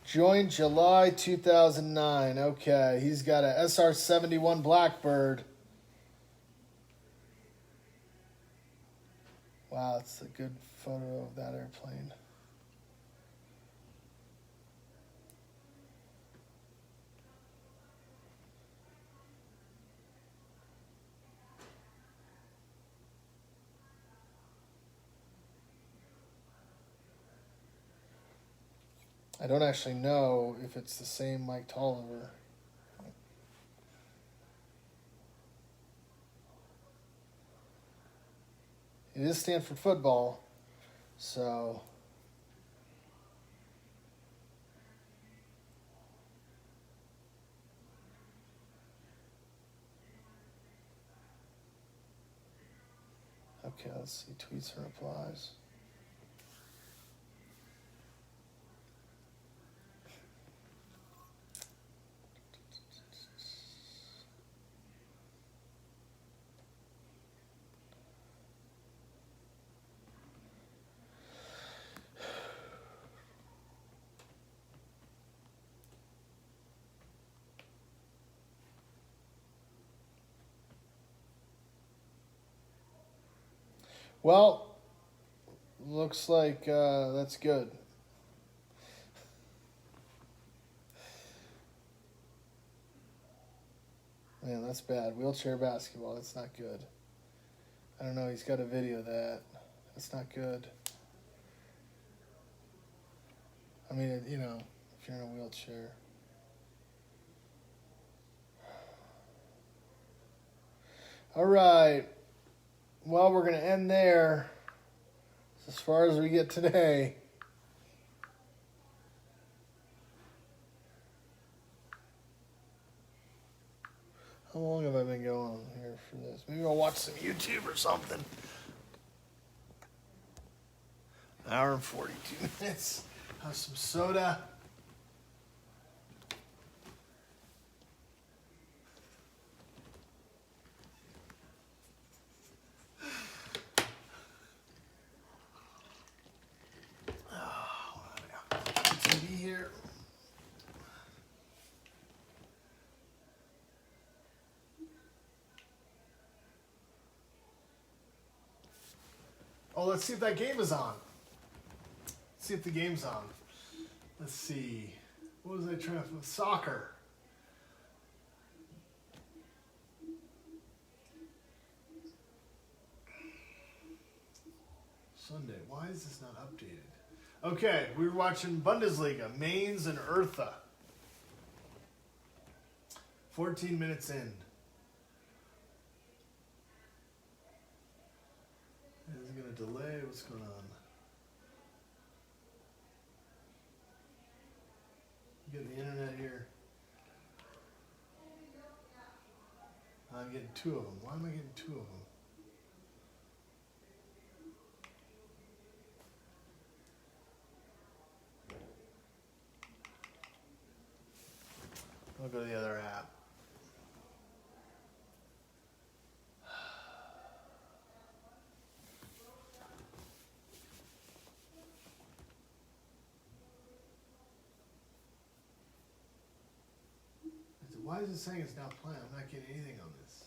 Joined July 2009. Okay, he's got a SR-71 Blackbird. Wow, it's a good photo of that airplane. I don't actually know if it's the same Mike Tolliver. It is Stanford football, so okay, let's see tweets and replies. Well, looks like that's good. Man, that's bad. Wheelchair basketball, that's not good. I don't know, he's got a video of that. That's not good. I mean, you know, if you're in a wheelchair. All right. Well, we're going to end there as far as we get today. How long have I been going here for this? Maybe I'll watch some YouTube or something. An hour and 42 minutes. Have some soda. TV here. Oh, let's see if that game is on. Let's see if the game's on. Let's see. What was I trying to... Soccer. Sunday. Why is this not updated? Okay, we were watching Bundesliga. Mainz and Hertha. 14 minutes in. Is it going to delay? What's going on? Getting the internet here. I'm getting two of them. Why am I getting two of them? I'll go to the other app. Why is it saying it's not playing? I'm not getting anything on this.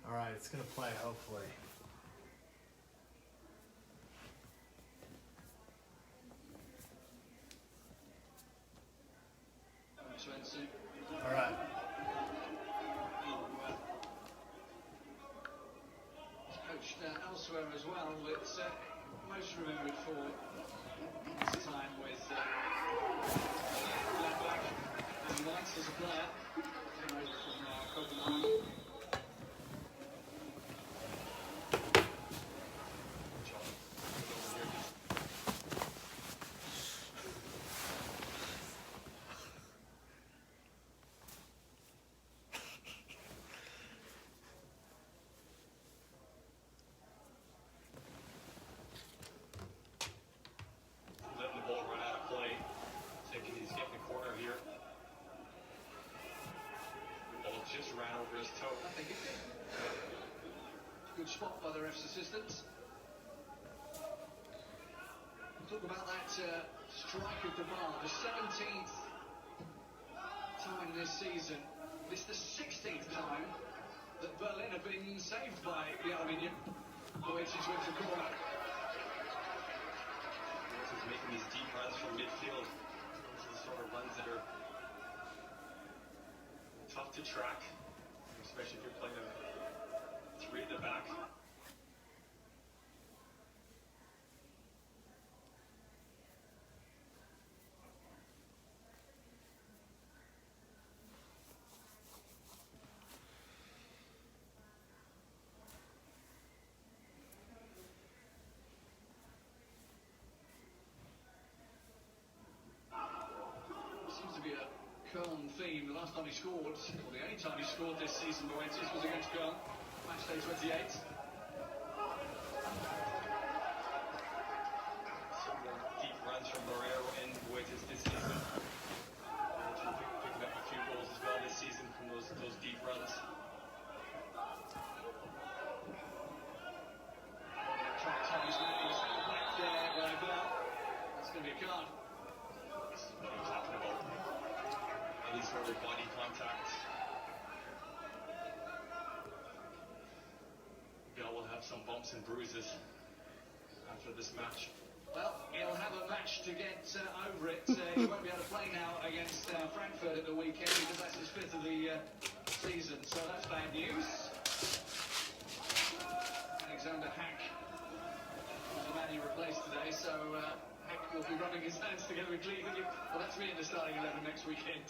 All right, it's going to play, hopefully. All right. Coached elsewhere as well, but most remembered for his time with Black and White as a player. Came over from Copenhagen. Ran over his toe. I think it did. Good spot by the ref's assistants. We'll talk about that strike of the bar, the 17th time this season. This is the 16th time that Berlin have been saved by the Aluminium. Boetius wins the corner. He's making these deep runs from midfield. These are the sort of runs that are tough to track, especially if you're playing a three at the back. Seems to be a Köln theme. The last time he scored, or the only time he scored this season, Boetius, was against Köln, match day 28. have some bumps and bruises after this match. Well, he'll have a match to get over it. He won't be able to play now against Frankfurt at the weekend because that's his 5th of the season. So that's bad news. Alexander Hack was the man he replaced today. So Hack will be rubbing his hands together with Glee. Well, that's me in the starting 11 next weekend.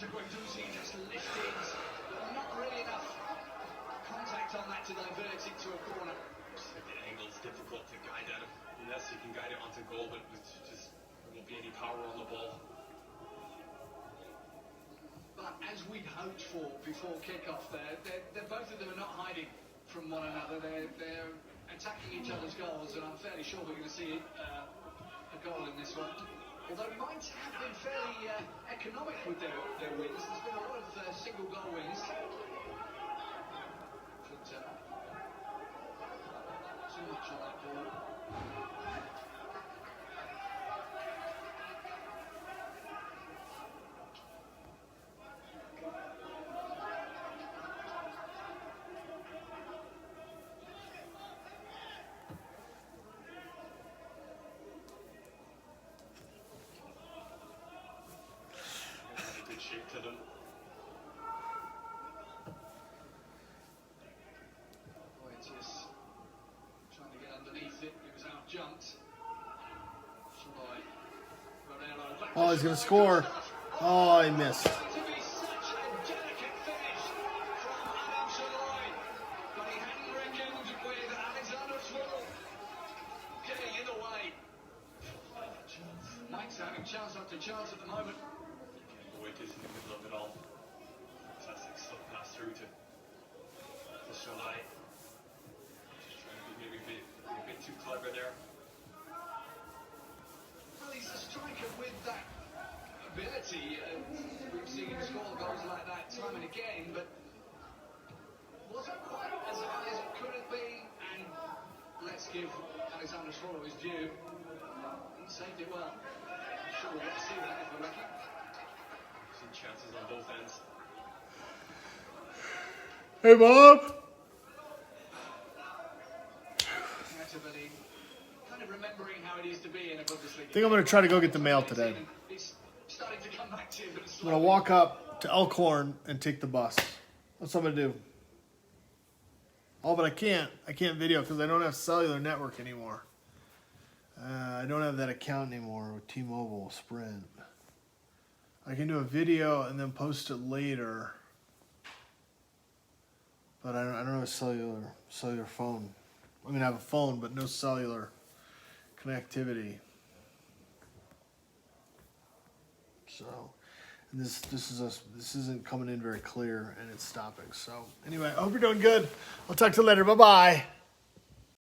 Guendouzi just lifted, not really enough contact on that to divert it to a corner. The angle's difficult to guide at him. Yes, you can guide it onto goal, but there won't be any power on the ball. But as we'd hoped for before kickoff, they're both of them are not hiding from one another. They're attacking each other's goals, and I'm fairly sure we're going to see a goal in this one. Although Mainz have been fairly economic with their wins. There's been a lot of single goal wins. But, too much on that ball. Shape to them. Boetius trying to get underneath it. It was out jumped. Shalai. Oh, he's going to score. Oh, he missed. To be such a delicate finish from Adam Shalai. But he hadn't reckoned with Alexander Schwall getting in the way. Mike's having chance after chance at the moment. Boetius in the middle of it all. Fantastic slip pass through to Shalai. Just trying to be maybe a bit too clever there. Well, he's a striker with that ability. We've seen him score goals like that time and again, but wasn't quite as high as it could have been. And let's give Alexander Schwall his due. He saved it well. I'm sure we'll get to see that if we're lucky. Seen chances on both ends. Hey, Bob. Kind of remembering how it used to be in a Bundesliga. I think I'm going to try to go get the mail today. It's starting to come back to you, but I'm going to walk up to Elkhorn and take the bus. That's what I'm going to do. Oh, but I can't. I can't video because I don't have cellular network anymore. I don't have that account anymore with T-Mobile, Sprint. I can do a video and then post it later. But I don't have a cellular phone. I mean, I have a phone, but no cellular connectivity. So, and this isn't coming in very clear, and it's stopping. So, anyway, I hope you're doing good. I'll talk to you later. Bye bye.